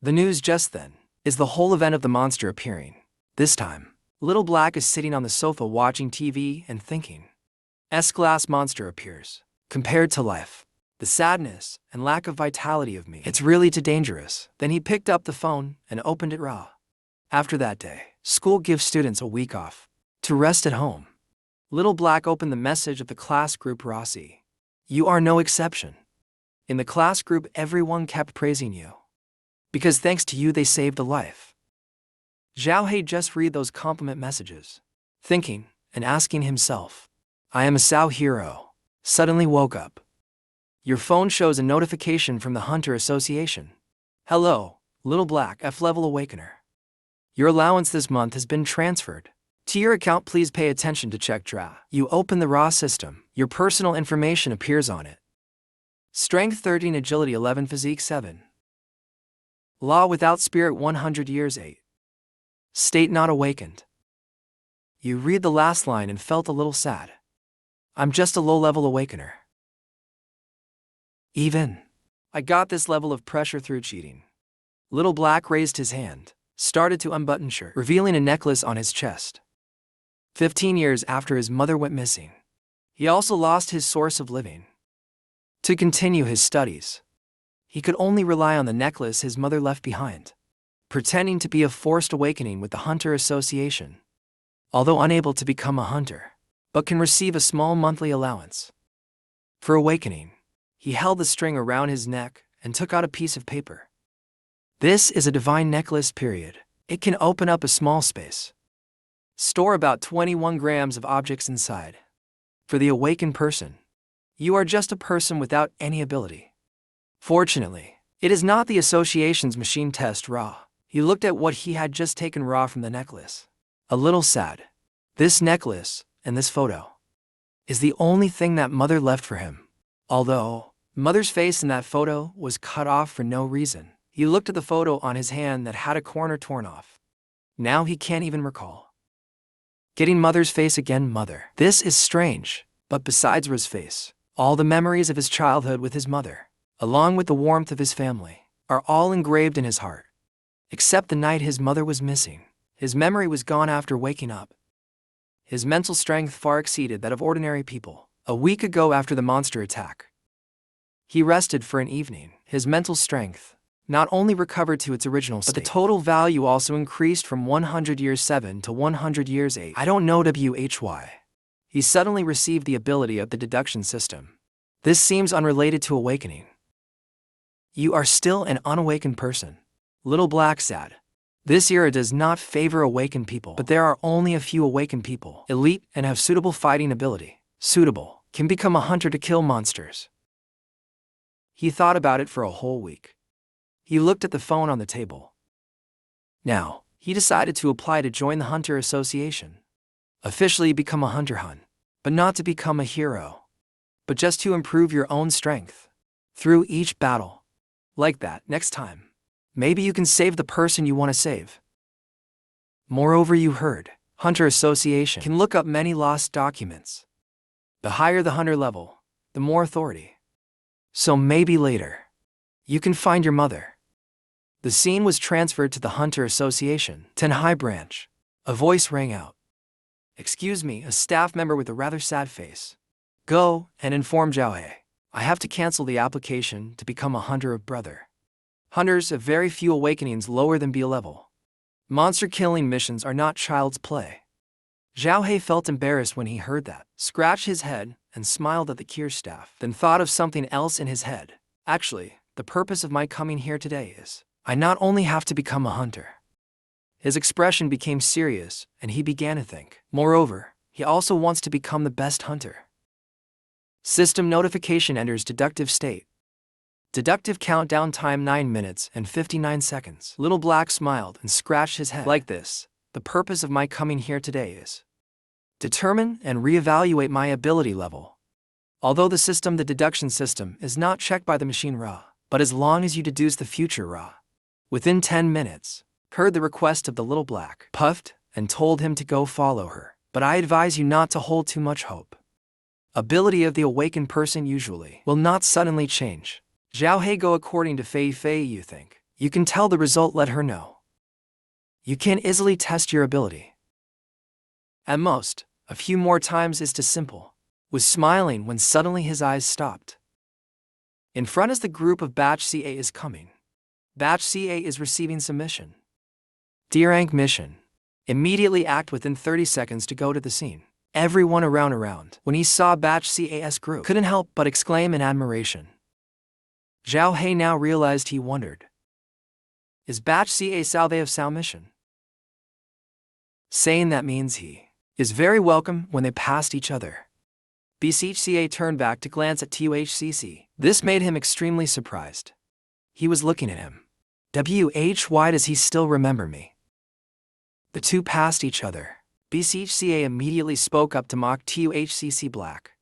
The news just then is the whole event of the monster appearing. This time, Little Black is sitting on the sofa watching TV and thinking. S-class monster appears. Compared to life, the sadness and lack of vitality of me, it's really too dangerous. Then he picked up the phone and opened it raw. After that day, school gives students a week off to rest at home. Little Black opened the message of the class group. Rossi, you are no exception. In the class group, everyone kept praising you, because thanks to you they saved a life. Zhao Hei just read those compliment messages, thinking and asking himself, I am a Sao hero. Suddenly woke up. Your phone shows a notification from the Hunter Association. Hello, Little Black, F-level awakener. Your allowance this month has been transferred to your account. Please pay attention to check draw. You open the raw system. Your personal information appears on it. Strength 13, Agility 11, Physique 7. Law without spirit 100 years 8. State not awakened. You read the last line and felt a little sad. I'm just a low-level awakener. Even I got this level of pressure through cheating. Little Black raised his hand, started to unbutton shirt, revealing a necklace on his chest. 15 years after his mother went missing, he also lost his source of living. To continue his studies, he could only rely on the necklace his mother left behind, pretending to be a forced awakening with the Hunter Association. Although unable to become a hunter, but can receive a small monthly allowance for awakening, he held the string around his neck and took out a piece of paper. This is a divine necklace. It can open up a small space. Store about 21 grams of objects inside. For the awakened person, you are just a person without any ability. Fortunately, it is not the association's machine test raw. He looked at what he had just taken raw from the necklace. A little sad. This necklace and this photo is the only thing that mother left for him. Although mother's face in that photo was cut off for no reason, he looked at the photo on his hand that had a corner torn off. Now he can't even recall getting mother's face again. Mother. This is strange, but besides Ra's face, all the memories of his childhood with his mother, along with the warmth of his family, are all engraved in his heart. Except the night his mother was missing, his memory was gone after waking up. His mental strength far exceeded that of ordinary people. A week ago after the monster attack, he rested for an evening. His mental strength not only recovered to its original state, but the total value also increased from 100 years 7 to 100 years 8. I don't know why. He suddenly received the ability of the deduction system. This seems unrelated to awakening. You are still an unawakened person. Little Black said. This era does not favor awakened people, but there are only a few awakened people, elite and have suitable fighting ability. Suitable, can become a hunter to kill monsters. He thought about it for a whole week. He looked at the phone on the table. Now, he decided to apply to join the Hunter Association. Officially become a hunter hun, but not to become a hero, but just to improve your own strength through each battle. Like that, next time, maybe you can save the person you want to save. Moreover, you heard, Hunter Association can look up many lost documents. The higher the hunter level, the more authority. So maybe later, you can find your mother. The scene was transferred to the Hunter Association, Tenhai branch. A voice rang out. Excuse me, a staff member with a rather sad face. Go and inform Zhao. I have to cancel the application to become a hunter of brother. Hunters have very few awakenings lower than B level. Monster killing missions are not child's play. Zhao He felt embarrassed when he heard that, scratched his head, and smiled at the Kier staff, then thought of something else in his head. Actually, the purpose of my coming here today is, I not only have to become a hunter. His expression became serious, and he began to think. Moreover, he also wants to become the best hunter. System notification enters deductive state. Deductive countdown time 9 minutes and 59 seconds. Little Black smiled and scratched his head. Like this, the purpose of my coming here today is determine and reevaluate my ability level. Although the deduction system, is not checked by the machine Ra, but as long as you deduce the future Ra, within 10 minutes, heard the request of the Little Black, puffed, and told him to go follow her. But I advise you not to hold too much hope. Ability of the awakened person usually will not suddenly change. Zhao He go according to Fei Fei you think. You can tell the result, let her know. You can easily test your ability. At most, a few more times is too simple. Was smiling when suddenly his eyes stopped. In front as the group of Batch CA is coming. Batch CA is receiving submission. D-rank mission. Immediately act within 30 seconds to go to the scene. Everyone around. When he saw Batch CA's group, couldn't help but exclaim in admiration. Zhao He now realized he wondered. Is Batch CA Salve of Sao mission? Saying that means he is very welcome when they passed each other. BCHCA turned back to glance at TUHCC. This made him extremely surprised. He was looking at him. Why does he still remember me? The two passed each other. BCHCA immediately spoke up to mock TUHCC Black.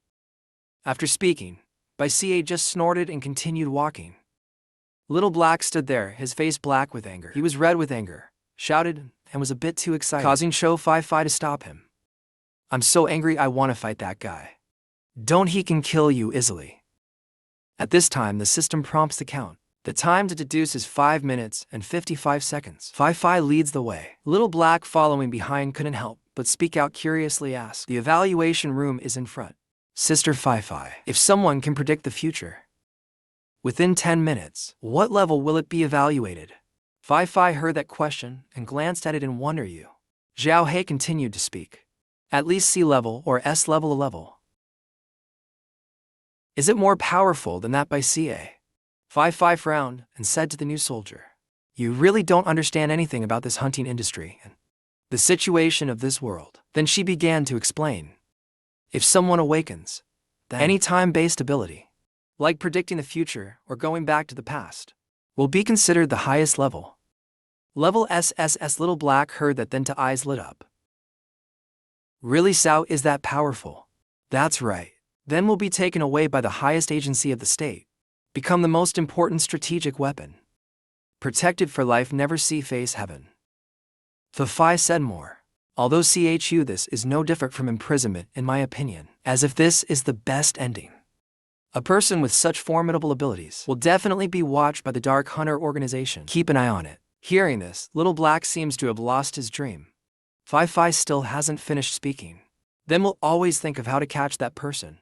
After speaking, CA just snorted and continued walking. Little Black stood there, his face black with anger. He was red with anger, shouted, and was a bit too excited, causing Cho Fi Fi to stop him. I'm so angry I want to fight that guy. Don't he can kill you easily. At this time the system prompts the count. The time to deduce is 5 minutes and 55 seconds. Fi Fi leads the way. Little Black following behind couldn't help but speak out curiously asked. The evaluation room is in front. Sister Fi Fi, if someone can predict the future, within 10 minutes, what level will it be evaluated? Fi Fi heard that question and glanced at it in wonder. Zhao He continued to speak. At least C level or S level a level. Is it more powerful than that by CA? Fi Fi frowned and said to the new soldier. You really don't understand anything about this hunting industry and the situation of this world. Then she began to explain. If someone awakens, then any time-based ability, like predicting the future or going back to the past, will be considered the highest level. Level SSS. Little Black heard that, then to eyes lit up. Really, Sao, is that powerful? That's right. Then will be taken away by the highest agency of the state. Become the most important strategic weapon. Protected for life, never see face heaven. The Phi said more. Although CHU, this is no different from imprisonment in my opinion, as if this is the best ending. A person with such formidable abilities will definitely be watched by the Dark Hunter organization. Keep an eye on it. Hearing this, Little Black seems to have lost his dream. Phi Phi still hasn't finished speaking. Then we'll always think of how to catch that person.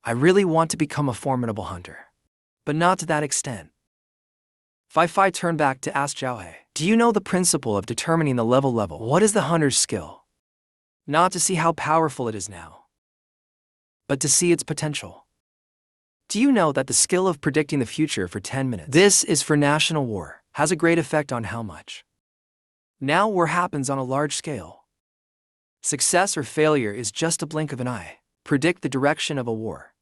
I really want to become a formidable hunter. But not to that extent. Phi Phi turned back to ask Zhao He, do you know the principle of determining the level? What is the hunter's skill? Not to see how powerful it is now, but to see its potential. Do you know that the skill of predicting the future for 10 minutes, this is for national war, has a great effect on how much? Now war happens on a large scale. Success or failure is just a blink of an eye. Predict the direction of a war,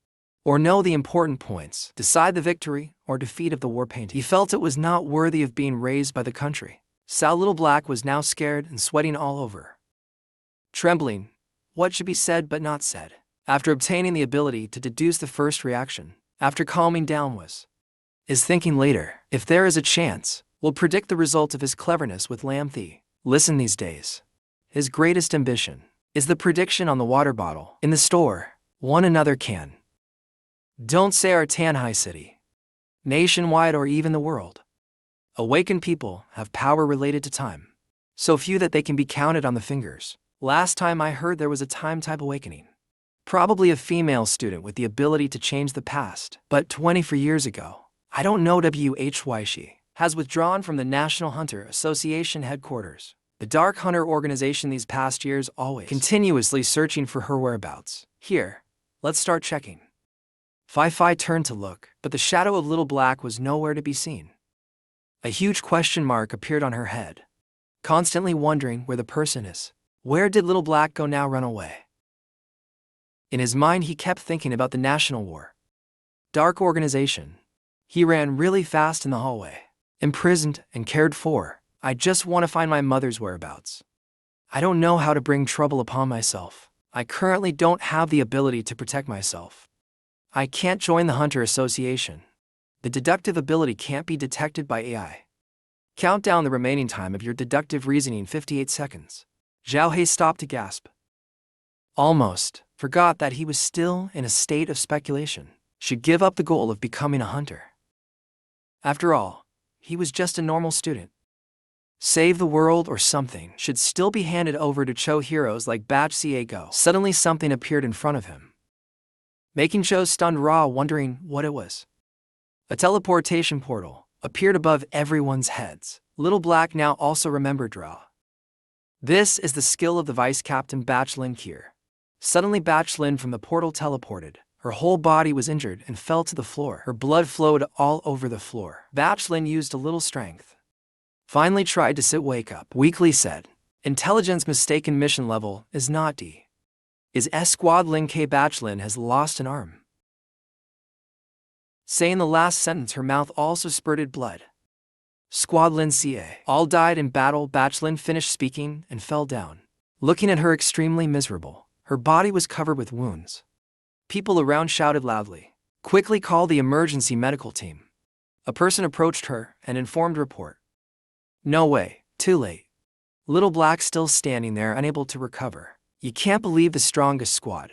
or know the important points, decide the victory or defeat of the war painting. He felt it was not worthy of being raised by the country. Sao Little Black was now scared and sweating all over. Trembling, what should be said but not said? After obtaining the ability to deduce the first reaction, after calming down is thinking later, if there is a chance, will predict the result of his cleverness with Lamthe. Listen these days. His greatest ambition is the prediction on the water bottle in the store, one another can. Don't say our Tanhai city, nationwide or even the world. Awakened people have power related to time, so few that they can be counted on the fingers. Last time I heard there was a time-type awakening. Probably a female student with the ability to change the past, but 24 years ago. I don't know why she has withdrawn from the National Hunter Association headquarters. The Dark Hunter organization these past years always continuously searching for her whereabouts. Here, let's start checking. Fi turned to look, but the shadow of Little Black was nowhere to be seen. A huge question mark appeared on her head, constantly wondering where the person is. Where did Little Black go now? Run away? In his mind he kept thinking about the National War Dark organization. He ran really fast in the hallway. Imprisoned and cared for. I just want to find my mother's whereabouts. I don't know how to bring trouble upon myself. I currently don't have the ability to protect myself. I can't join the Hunter Association. The deductive ability can't be detected by AI. Count down the remaining time of your deductive reasoning. 58 seconds. Zhao He stopped to gasp. Almost forgot that he was still in a state of speculation. Should give up the goal of becoming a hunter. After all, he was just a normal student. Save the world or something should still be handed over to Cho heroes like Batch Ca Go. Suddenly something appeared in front of him, making Cho stunned raw, wondering what it was. A teleportation portal appeared above everyone's heads. Little Black now also remembered Ra. This is the skill of the Vice Captain Batch Lin here. Suddenly Batch Lin from the portal teleported. Her whole body was injured and fell to the floor. Her blood flowed all over the floor. Batch Lin used a little strength. Finally tried to wake up. Weakly said, intelligence mistaken mission level is not D. Is S squad Lin K. Batch Lin has lost an arm. Saying the last sentence her mouth also spurted blood. Squad Lin Ca. All died in battle. Batch Lin finished speaking and fell down. Looking at her extremely miserable. Her body was covered with wounds. People around shouted loudly, quickly call the emergency medical team. A person approached her and informed report. No way, too late. Little Black still standing there unable to recover. You can't believe the strongest squad.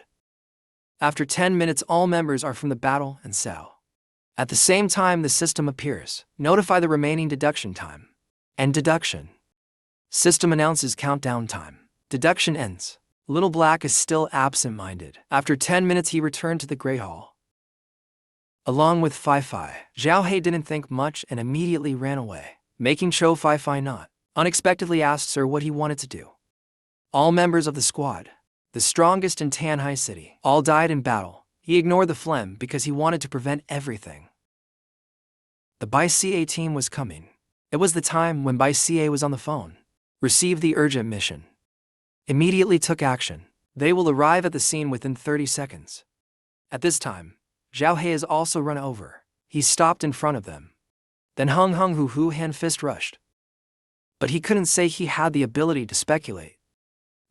After 10 minutes all members are from the battle and Sao. At the same time the system appears. Notify the remaining deduction time. And deduction. System announces countdown time. Deduction ends. Little Black is still absent-minded. After 10 minutes he returned to the Grey Hall. Along with Fi. Zhao He didn't think much and immediately ran away, making Cho Fi not. Unexpectedly asked Sir what he wanted to do. All members of the squad, the strongest in Tanhai City, all died in battle. He ignored the phlegm because he wanted to prevent everything. The Bai Ca team was coming. It was the time when Bai Ca was on the phone. Received the urgent mission. Immediately took action. They will arrive at the scene within 30 seconds. At this time, Zhao He has also run over. He stopped in front of them. Then Hung Hu hand fist rushed. But he couldn't say he had the ability to speculate.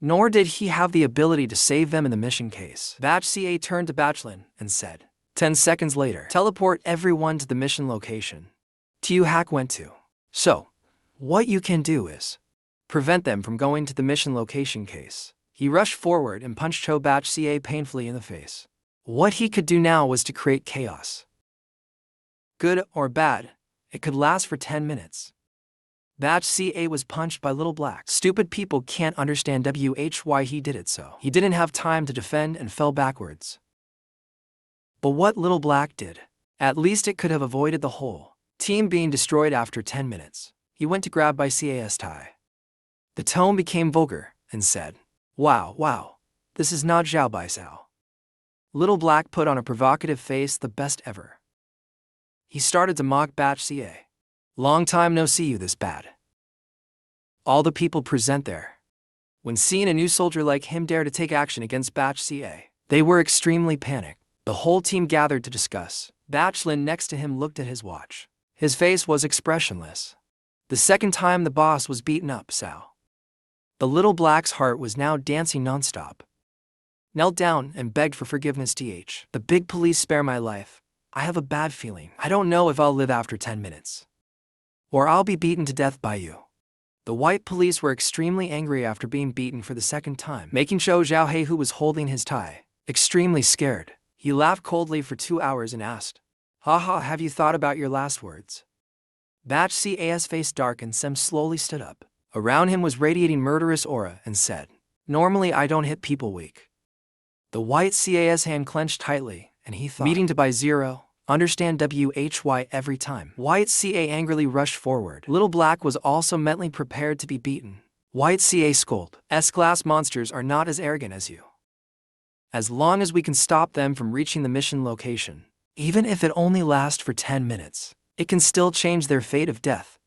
Nor did he have the ability to save them in the mission case. Batch Ca turned to Batchlin and said, 10 seconds later, teleport everyone to the mission location. Tiu Hack went to. So, what you can do is prevent them from going to the mission location case. He rushed forward and punched Cho Batch Ca painfully in the face. What he could do now was to create chaos. Good or bad, it could last for 10 minutes. Batch Ca was punched by Little Black. Stupid people can't understand why he did it, so he didn't have time to defend and fell backwards. But what Little Black did, at least it could have avoided the whole team being destroyed after 10 minutes. He went to grab Bai Ca's tie. The tone became vulgar and said, Wow, this is not Zhao Bai Sao. Little Black put on a provocative face, the best ever. He started to mock Batch CA. Long time no see you this bad. All the people present there, when seeing a new soldier like him dare to take action against Batch CA, they were extremely panicked. The whole team gathered to discuss. Batch Lin next to him looked at his watch. His face was expressionless. The second time the boss was beaten up, Sao. The Little Black's heart was now dancing nonstop. Knelt down and begged for forgiveness. The big police, spare my life. I have a bad feeling. I don't know if I'll live after 10 minutes. Or I'll be beaten to death by you. The white police were extremely angry after being beaten for the second time, making Zhao He, who was holding his tie, extremely scared. He laughed coldly for 2 hours and asked, "Haha, have you thought about your last words?" Batch CA's face darkened. Sem slowly stood up. Around him was radiating murderous aura and said, "Normally I don't hit people weak." The white CA's hand clenched tightly, and he thought, "Meeting to buy 0, understand WHY every time." White CA angrily rushed forward. Little Black was also mentally prepared to be beaten. White CA scolded, "S-class monsters are not as arrogant as you. As long as we can stop them from reaching the mission location, even if it only lasts for 10 minutes, it can still change their fate of death."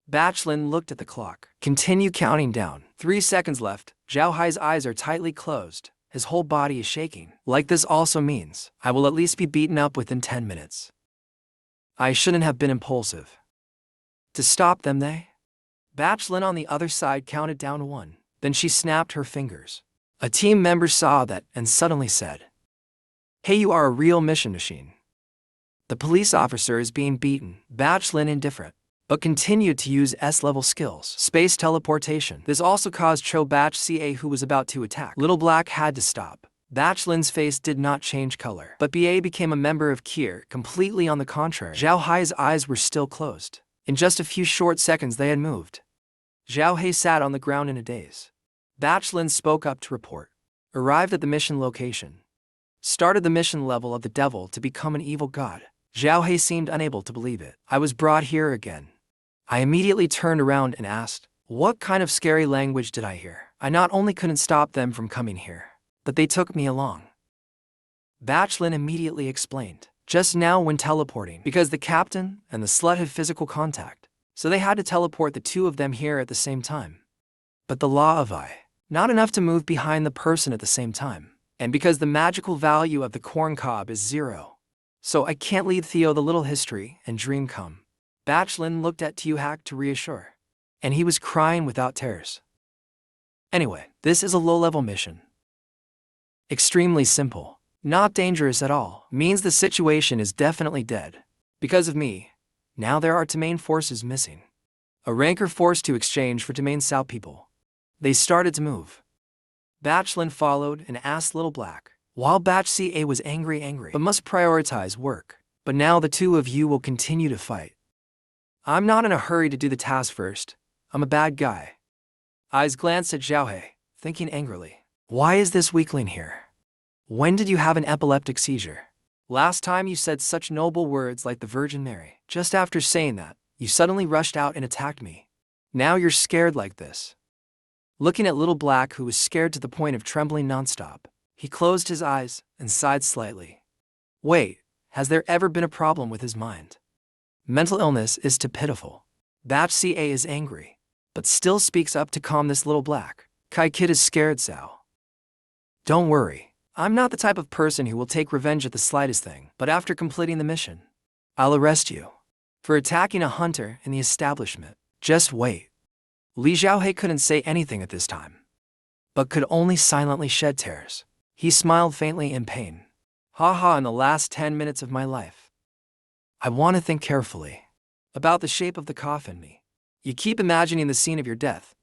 Batch Lin looked at the clock. "Continue counting down. 3 seconds left." Zhao Hai's eyes are tightly closed. His whole body is shaking. "Like this also means I will at least be beaten up within 10 minutes. I shouldn't have been impulsive. To stop them, they?" Batch Lin on the other side counted down 1. Then she snapped her fingers. A team member saw that and suddenly said, "Hey, you are a real mission machine." The police officer is being beaten. Batch Lin indifferent, but continued to use S-level skills. Space teleportation. This also caused Cho Batch CA, who was about to attack. Little Black had to stop. Batch Lin's face did not change color, but BA became a member of Kier. Completely on the contrary, Zhao Hai's eyes were still closed. In just a few short seconds they had moved. Zhao Hai sat on the ground in a daze. Batch Lin spoke up to report. Arrived at the mission location. Started the mission level of the devil to become an evil god. Zhao Hai seemed unable to believe it. "I was brought here again." I immediately turned around and asked, "What kind of scary language did I hear?" I not only couldn't stop them from coming here, but they took me along. Batch Lin immediately explained, "Just now when teleporting, because the captain and the slut had physical contact, so they had to teleport the 2 of them here at the same time. But the law of not enough to move behind the person at the same time, and because the magical value of the corn cob is 0. So I can't lead Theo the little history and dream come." Batch Lin looked at Tuhac to reassure, and he was crying without tears. "Anyway, this is a low-level mission. Extremely simple, not dangerous at all. Means the situation is definitely dead. Because of me, now there are 2 main forces missing. A ranker forced to exchange for 2 main Sao people. They started to move." Batch Lin followed and asked Little Black, while Batch CA was angry, "But must prioritize work. But now the 2 of you will continue to fight. I'm not in a hurry to do the task first. I'm a bad guy." Eyes glanced at Zhao Hai, thinking angrily, "Why is this weakling here? When did you have an epileptic seizure? Last time you said such noble words like the Virgin Mary. Just after saying that, you suddenly rushed out and attacked me. Now you're scared like this." Looking at Little Black, who was scared to the point of trembling nonstop, he closed his eyes and sighed slightly. Wait, has there ever been a problem with his mind? Mental illness is too pitiful. Batch CA is angry, but still speaks up to calm this Little Black. Kai Kid is scared, Sao. Don't worry, I'm not the type of person who will take revenge at the slightest thing, but after completing the mission, I'll arrest you for attacking a hunter in the establishment. Just wait. Li Xiaohe couldn't say anything at this time, but could only silently shed tears. He smiled faintly in pain. Haha, in the last 10 minutes of my life, I want to think carefully about the shape of the coffin. You keep imagining the scene of your death.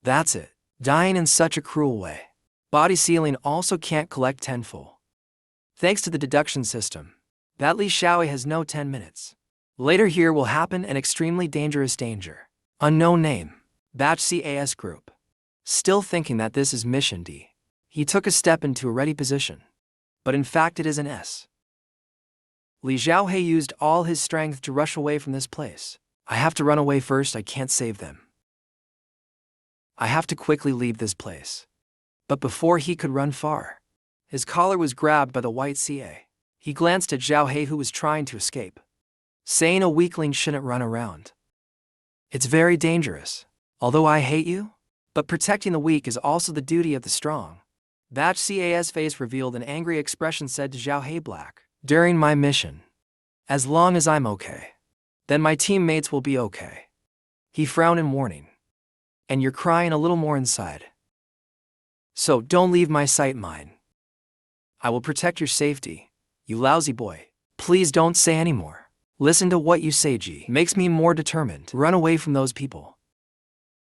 That's it, dying in such a cruel way. Body sealing also can't collect tenfold. Thanks to the deduction system, that Li Xiaohe has no 10 minutes. Later here will happen an extremely dangerous danger. Unknown name, Batch CAS Group. Still thinking that this is Mission D, he took a step into a ready position. But in fact it is an S. Li Xiaohe used all his strength to rush away from this place. I have to run away first, I can't save them. I have to quickly leave this place. But before he could run far, His collar was grabbed by the white CA. He glanced at Zhao He, who was trying to escape, saying a weakling shouldn't run around. It's very dangerous. Although I hate you, but protecting the weak is also the duty of the strong. Batch CA's face revealed an angry expression, said to Zhao He Black. During my mission, as long as I'm okay, then my teammates will be okay. He frowned in warning. And you're crying a little more inside. So don't leave my sight, mine. I will protect your safety, you lousy boy. Please don't say any more. Listen to what you say, G. Makes me more determined to run away from those people.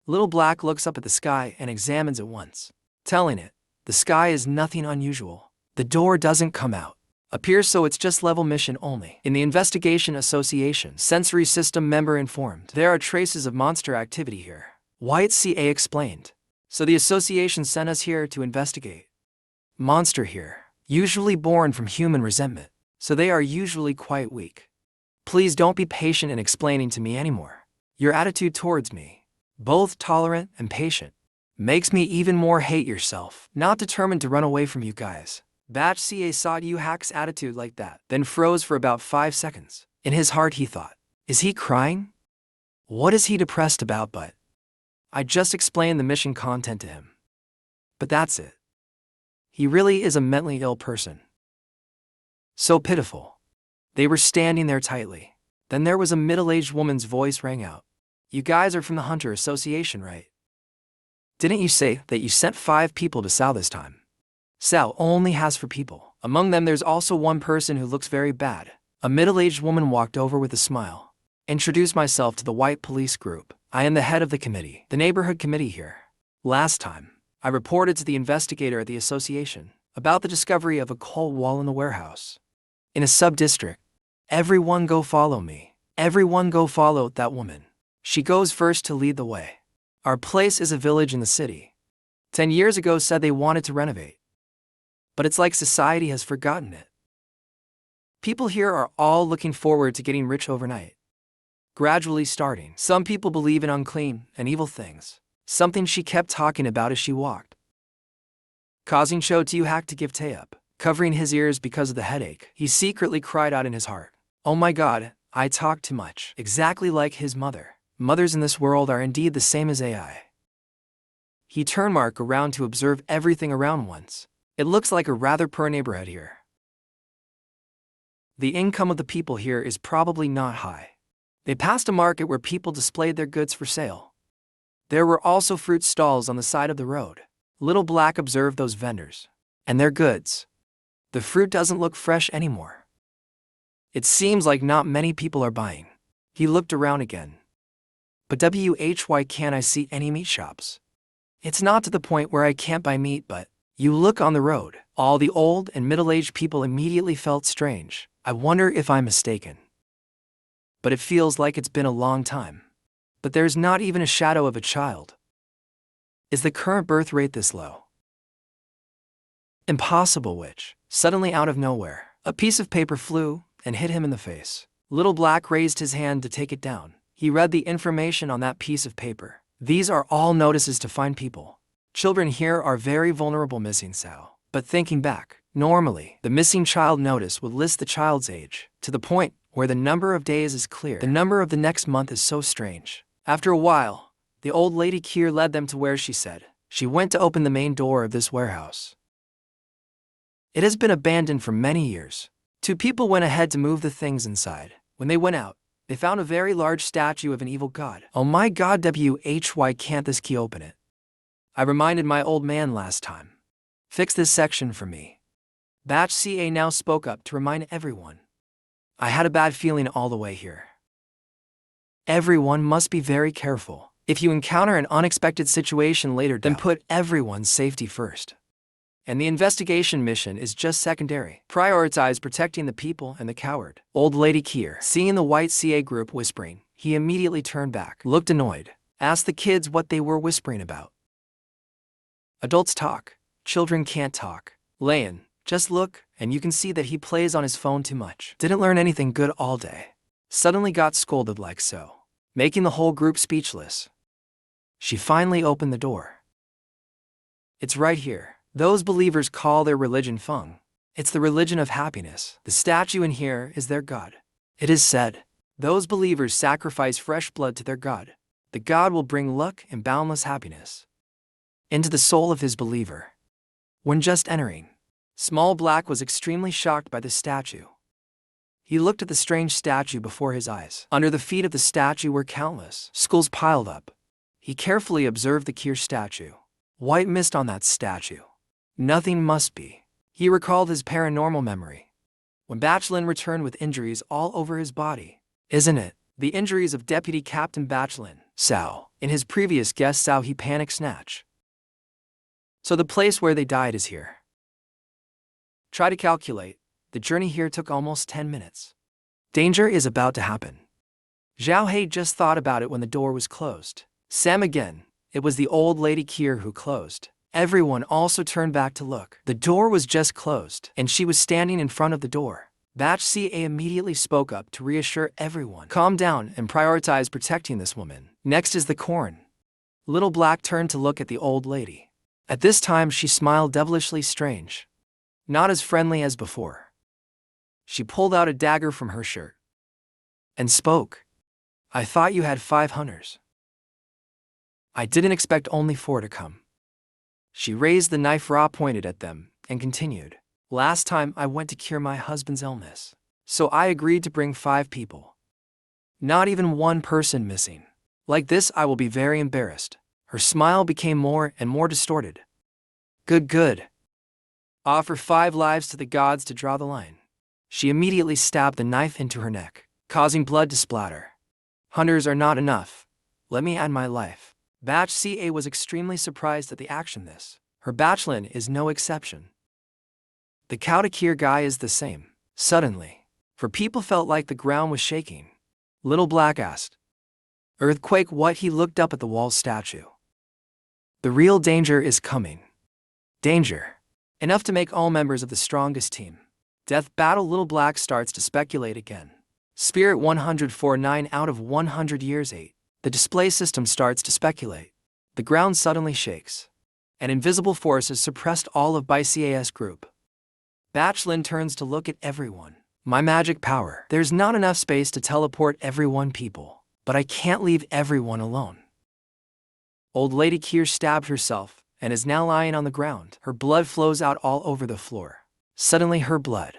Little Black looks up at the sky and examines it once, telling it, the sky is nothing unusual. The door doesn't come out. Appears so it's just level mission only. In the Investigation Association, sensory system member informed, there are traces of monster activity here. White CA explained. So the association sent us here to investigate. Monster here, usually born from human resentment, so they are usually quite weak. Please don't be patient in explaining to me anymore. Your attitude towards me, both tolerant and patient, makes me even more hate yourself. Not determined to run away from you guys. Batch CA saw Yu Hack's attitude like that, then froze for about 5 seconds. In his heart he thought, is he crying? What is he depressed about? But I just explained the mission content to him. But that's it. He really is a mentally ill person. So pitiful. They were standing there tightly. Then there was a middle-aged woman's voice rang out. You guys are from the Hunter Association, right? Didn't you say that you sent 5 people to Sao this time? Sao only has 4 people. Among them there's also one person who looks very bad. A middle-aged woman walked over with a smile. Introduce myself to the white police group. I am the head of the committee, the neighborhood committee here. Last time, I reported to the investigator at the association about the discovery of a coal wall in the warehouse. In a sub-district. Everyone go follow me. Everyone go follow that woman. She goes first to lead the way. Our place is a village in the city. 10 years ago said they wanted to renovate. But it's like society has forgotten it. People here are all looking forward to getting rich overnight. Gradually starting. Some people believe in unclean and evil things. Something she kept talking about as she walked. Causing Cho Yu Hack to give Tae up. Covering his ears because of the headache, he secretly cried out in his heart. Oh my God, I talk too much. Exactly like his mother. Mothers in this world are indeed the same as AI. He turned Mark around to observe everything around once. It looks like a rather poor neighborhood here. The income of the people here is probably not high. They passed a market where people displayed their goods for sale. There were also fruit stalls on the side of the road. Little Black observed those vendors. And their goods. The fruit doesn't look fresh anymore. It seems like not many people are buying. He looked around again. But why can't I see any meat shops? It's not to the point where I can't buy meat, but you look on the road. All the old and middle-aged people immediately felt strange. I wonder if I'm mistaken. But it feels like it's been a long time. But there's not even a shadow of a child. Is the current birth rate this low? Impossible. Which, suddenly out of nowhere, a piece of paper flew and hit him in the face. Little Black raised his hand to take it down. He read the information on that piece of paper. These are all notices to find people. Children here are very vulnerable missing Sao. But thinking back, normally, the missing child notice would list the child's age, to the point where the number of days is clear. The number of the next month is so strange. After a while, the old lady Kier led them to where she said she went to open the main door of this warehouse. It has been abandoned for many years. 2 people went ahead to move the things inside. When they went out, they found a very large statue of an evil god. Oh my God, why can't this key open it? I reminded my old man last time. Fix this section for me. Batch CA now spoke up to remind everyone. I had a bad feeling all the way here. Everyone must be very careful. If you encounter an unexpected situation later, then put everyone's safety first. And the investigation mission is just secondary. Prioritize protecting the people and the coward. Old Lady Kier, seeing the white CA group whispering, he immediately turned back, looked annoyed, asked the kids what they were whispering about. Adults talk, children can't talk. Layan, just look, and you can see that he plays on his phone too much. Didn't learn anything good all day. Suddenly got scolded like so, making the whole group speechless. She finally opened the door. It's right here. Those believers call their religion Feng. It's the religion of happiness. The statue in here is their god. It is said, those believers sacrifice fresh blood to their god. The god will bring luck and boundless happiness into the soul of his believer. When just entering, Small Black was extremely shocked by the statue. He looked at the strange statue before his eyes. Under the feet of the statue were countless skulls piled up. He carefully observed the Kier statue. White mist on that statue. Nothing must be. He recalled his paranormal memory. When Bachelin returned with injuries all over his body. Isn't it? The injuries of Deputy Captain Bachelin, Sao. In his previous guest Sao he panic snatch. So the place where they died is here. Try to calculate. The journey here took almost 10 minutes. Danger is about to happen. Zhao He just thought about it when the door was closed. Sam again. It was the old lady Kier who closed. Everyone also turned back to look. The door was just closed, and she was standing in front of the door. Batch CA immediately spoke up to reassure everyone. Calm down and prioritize protecting this woman. Next is the corn. Little Black turned to look at the old lady. At this time she smiled devilishly strange. Not as friendly as before. She pulled out a dagger from her shirt and spoke. I thought you had 5 hunters. I didn't expect only 4 to come. She raised the knife raw pointed at them and continued. Last time I went to cure my husband's illness, so I agreed to bring 5 people. Not even 1 person missing. Like this I will be very embarrassed. Her smile became more and more distorted. Good. Offer 5 lives to the gods to draw the line. She immediately stabbed the knife into her neck, causing blood to splatter. Hunters are not enough. Let me add my life. Batch CA was extremely surprised at the action this. Her Bachelin is no exception. The Kautakir guy is the same. Suddenly, for people felt like the ground was shaking. Little Black asked. Earthquake what? He looked up at the wall statue. The real danger is coming. Danger. Enough to make all members of the strongest team. Death battle. Little Black starts to speculate again. Spirit 104 9 out of 100 years 8. The display system starts to speculate. The ground suddenly shakes. An invisible force has suppressed all of ByCAS group. Bachelin turns to look at everyone. My magic power. There's not enough space to teleport everyone people, but I can't leave everyone alone. Old Lady Kier stabbed herself and is now lying on the ground. Her blood flows out all over the floor. Suddenly her blood.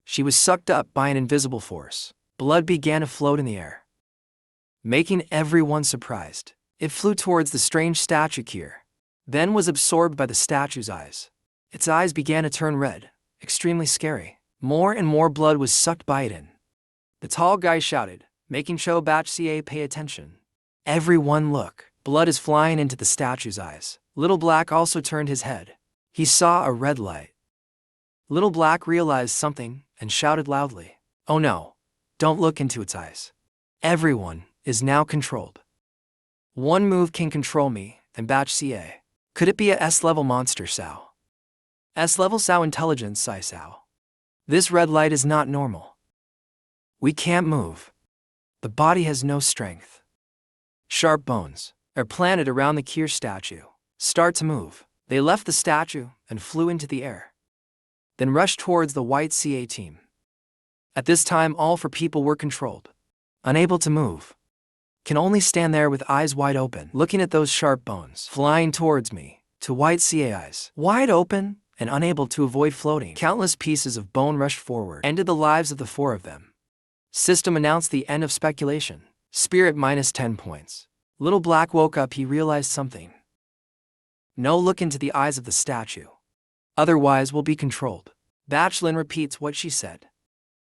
She was sucked up by an invisible force. Blood began to float in the air, making everyone surprised. It flew towards the strange statue Kier, then was absorbed by the statue's eyes. Its eyes began to turn red, extremely scary. More and more blood was sucked by it in. The tall guy shouted, making Cho Batch CA pay attention. Everyone look. Blood is flying into the statue's eyes. Little Black also turned his head. He saw a red light. Little Black realized something and shouted loudly. Oh no, don't look into its eyes. Everyone is now controlled. One move can control me and Batch CA. Could it be a S-level monster Sao? S-level Sao intelligence Sai Sao. This red light is not normal. We can't move. The body has no strength. Sharp bones are planted around the Kier statue. Start to move. They left the statue and flew into the air, then rushed towards the white CA team. At this time all 4 people were controlled. Unable to move. Can only stand there with eyes wide open, looking at those sharp bones flying towards me, to white CA eyes. Wide open and unable to avoid floating. Countless pieces of bone rushed forward, ended the lives of the 4 of them. System announced the end of speculation. Spirit minus 10 points. Little Black woke up. He realized something. No, look into the eyes of the statue. Otherwise we'll be controlled. Bachelin repeats what she said.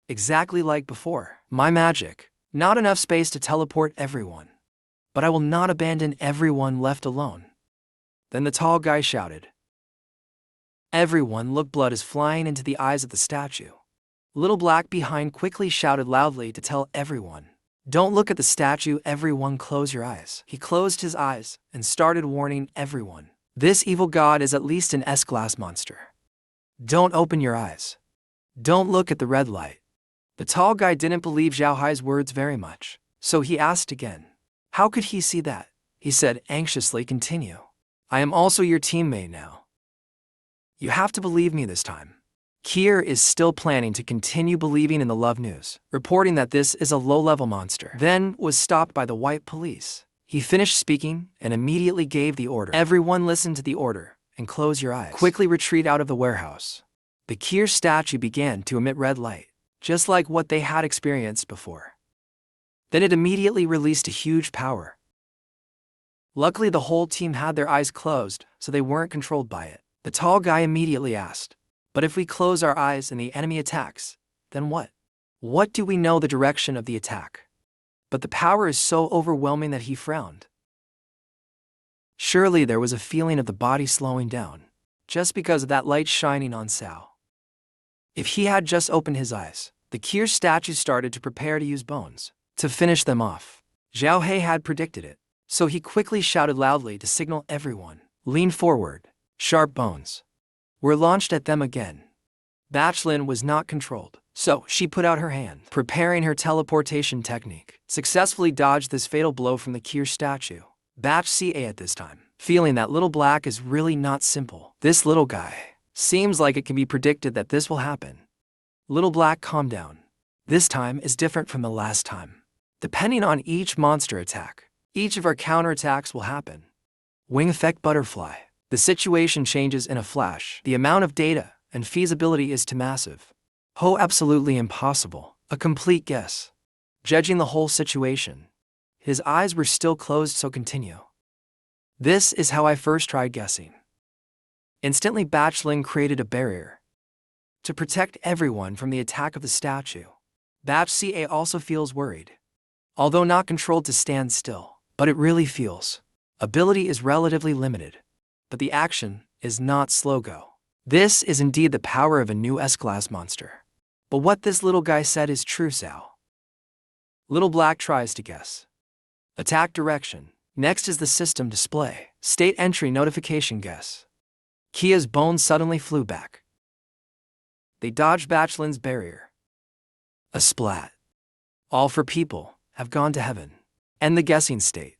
Exactly like before. My magic. Not enough space to teleport everyone. But I will not abandon everyone left alone. Then the tall guy shouted. Everyone look, blood is flying into the eyes of the statue. Little Black behind quickly shouted loudly to tell everyone. Don't look at the statue, everyone close your eyes. He closed his eyes and started warning everyone. This evil god is at least an S-class monster. Don't open your eyes. Don't look at the red light. The tall guy didn't believe Zhao Hai's words very much, so he asked again. How could he see that? He said anxiously, continue. I am also your teammate now. You have to believe me this time. Kier is still planning to continue believing in the love news, reporting that this is a low-level monster. Then was stopped by the white police. He finished speaking and immediately gave the order. Everyone listen to the order and close your eyes. Quickly retreat out of the warehouse. The Kier statue began to emit red light, just like what they had experienced before. Then it immediately released a huge power. Luckily, the whole team had their eyes closed, so they weren't controlled by it. The tall guy immediately asked, "But if we close our eyes and the enemy attacks, then what? What do we know the direction of the attack?" But the power is so overwhelming that he frowned. Surely there was a feeling of the body slowing down, just because of that light shining on Sao. If he had just opened his eyes, the Kier statue started to prepare to use bones to finish them off. Zhao He had predicted it, so he quickly shouted loudly to signal everyone, "Lean forward, sharp bones." Were launched at them again. Bachelin was not controlled, so she put out her hand, preparing her teleportation technique, successfully dodged this fatal blow from the Kier statue. Batch CA at this time, feeling that Little Black is really not simple. This little guy, seems like it can be predicted that this will happen. Little Black, calm down. This time is different from the last time. Depending on each monster attack, each of our counterattacks will happen. Wing effect butterfly. The situation changes in a flash. The amount of data and feasibility is too massive. Absolutely impossible. A complete guess. Judging the whole situation. His eyes were still closed, so continue. This is how I first tried guessing. Instantly, Bachelin created a barrier to protect everyone from the attack of the statue. Batch CA also feels worried. Although not controlled to stand still, but it really feels. Ability is relatively limited, but the action is not slow-go. This is indeed the power of a new S-class monster. But what this little guy said is true, Sao. Little Black tries to guess. Attack direction. Next is the system display. State entry notification guess. Kia's bones suddenly flew back. They dodged Bachelin's barrier. A splat. All for people have gone to heaven. End the guessing state.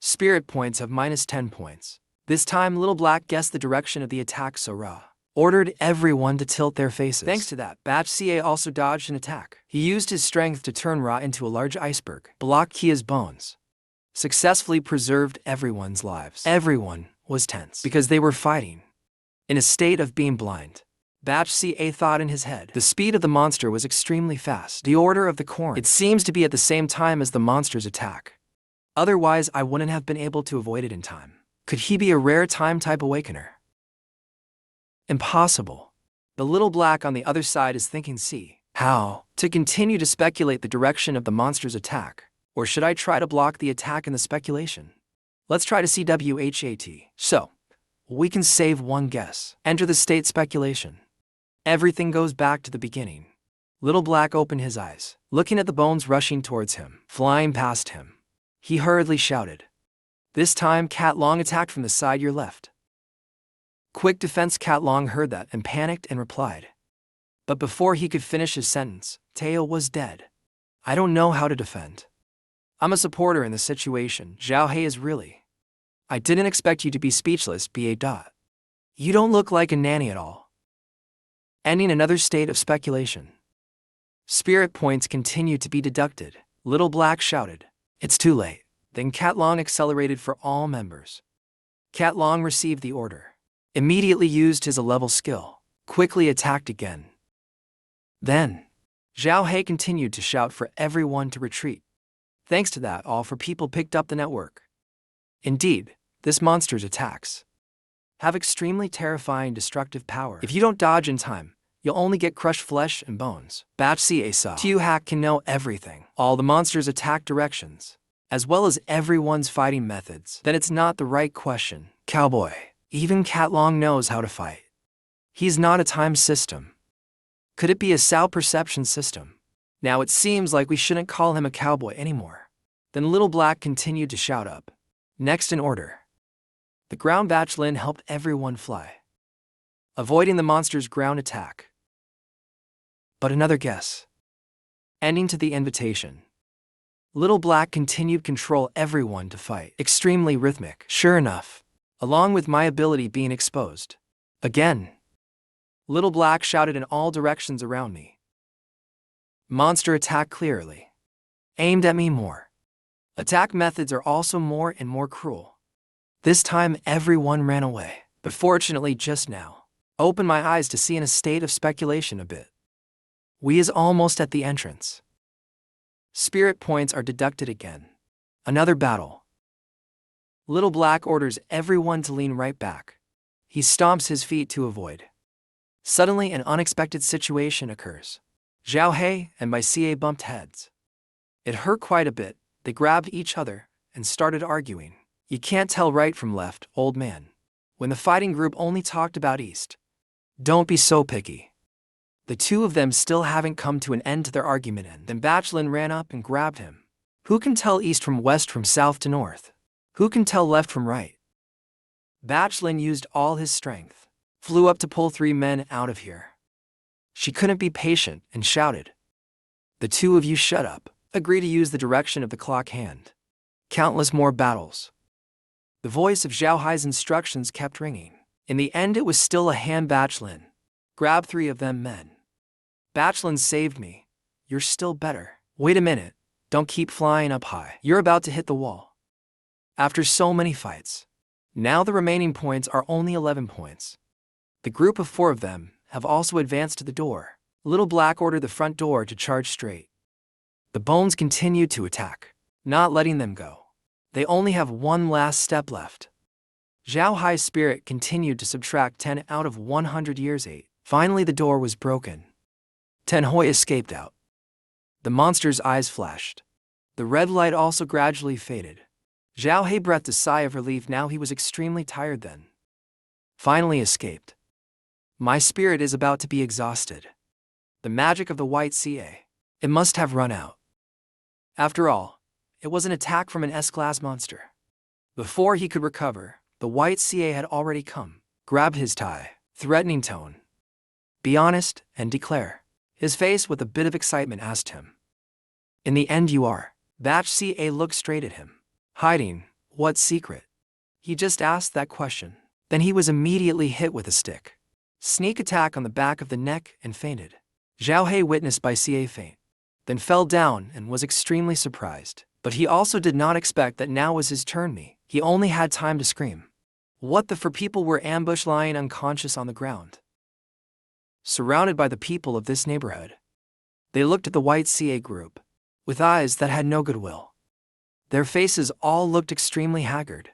Spirit points have -10 points. This time, Little Black guessed the direction of the attack, so Ra ordered everyone to tilt their faces. Thanks to that, Batch CA also dodged an attack. He used his strength to turn Ra into a large iceberg, block Kia's bones. Successfully preserved everyone's lives. Everyone was tense because they were fighting in a state of being blind. Batch CA thought in his head. The speed of the monster was extremely fast. The order of the corn. It seems to be at the same time as the monster's attack. Otherwise, I wouldn't have been able to avoid it in time. Could he be a rare time-type awakener? Impossible. The Little Black on the other side is thinking, see, how to continue to speculate the direction of the monster's attack, or should I try to block the attack in the speculation? Let's try to see WHAT. So, we can save one guess. Enter the state speculation. Everything goes back to the beginning. Little Black opened his eyes, looking at the bones rushing towards him, flying past him. He hurriedly shouted. This time, Cat Long attacked from the side your left. Quick defense. Cat Long heard that and panicked and replied. But before he could finish his sentence, Teo was dead. I don't know how to defend. I'm a supporter in the situation. Zhao He is really. I didn't expect you to be speechless, BA. You don't look like a nanny at all. Ending another state of speculation. Spirit points continued to be deducted. Little Black shouted. It's too late. Then Cat Long accelerated for all members. Cat Long received the order. Immediately used his A-level skill. Quickly attacked again. Then, Zhao He continued to shout for everyone to retreat. Thanks to that, all for people picked up the network. Indeed, this monster's attacks have extremely terrifying destructive power. If you don't dodge in time, you'll only get crushed flesh and bones. Batch CA saw. Tu Hack can know everything. All the monster's attack directions, as well as everyone's fighting methods. Then it's not the right question. Cowboy. Even Cat Long knows how to fight. He's not a time system. Could it be a Sao perception system? Now it seems like we shouldn't call him a cowboy anymore. Then Little Black continued to shout up. Next in order. The ground Bachelin helped everyone fly, avoiding the monster's ground attack. But another guess. Ending to the invitation. Little Black continued control everyone to fight. Extremely rhythmic. Sure enough, along with my ability being exposed, Again. Little Black shouted in all directions around me. Monster attack clearly. Aimed at me more. Attack methods are also more and more cruel. This time everyone ran away, but fortunately just now, opened my eyes to see in a state of speculation a bit. We is almost at the entrance. Spirit points are deducted again. Another battle. Little Black orders everyone to lean right back. He stomps his feet to avoid. Suddenly an unexpected situation occurs. Zhao He and my CA bumped heads. It hurt quite a bit. They grabbed each other and started arguing. You can't tell right from left, old man. When the fighting group only talked about East. Don't be so picky. The two of them still haven't come to an end to their argument, and then Bachelin ran up and grabbed him. Who can tell east from west, from south to north? Who can tell left from right? Bachelin used all his strength, flew up to pull 3 men out of here. She couldn't be patient and shouted, "The two of you shut up. Agree to use the direction of the clock hand." Countless more battles. The voice of Zhao Hai's instructions kept ringing. In the end it was still a hand. Bachelin. Grab 3 of them men. Bachelin saved me. You're still better. Wait a minute. Don't keep flying up high. You're about to hit the wall. After so many fights. Now the remaining points are only 11 points. The group of 4 of them have also advanced to the door. Little Black ordered the front door to charge straight. The bones continued to attack, not letting them go. They only have one last step left. Zhao Hai's spirit continued to subtract 10 out of 100 years 8. Finally the door was broken. Ten Hoi escaped out. The monster's eyes flashed. The red light also gradually faded. Zhao He breathed a sigh of relief. Now he was extremely tired then. Finally escaped. My spirit is about to be exhausted. The magic of the white CA. It must have run out. After all, it was an attack from an S-class monster. Before he could recover, the white CA had already come, grabbed his tie, threatening tone. Be honest and declare. His face with a bit of excitement asked him. In the end you are. Batch CA looked straight at him. Hiding, what secret? He just asked that question. Then he was immediately hit with a stick. Sneak attack on the back of the neck and fainted. Zhao He witnessed by CA faint. Then fell down and was extremely surprised. But he also did not expect that now was his turn. He only had time to scream. What the for people were ambushed lying unconscious on the ground. Surrounded by the people of this neighborhood. They looked at the white CA group with eyes that had no goodwill. Their faces all looked extremely haggard.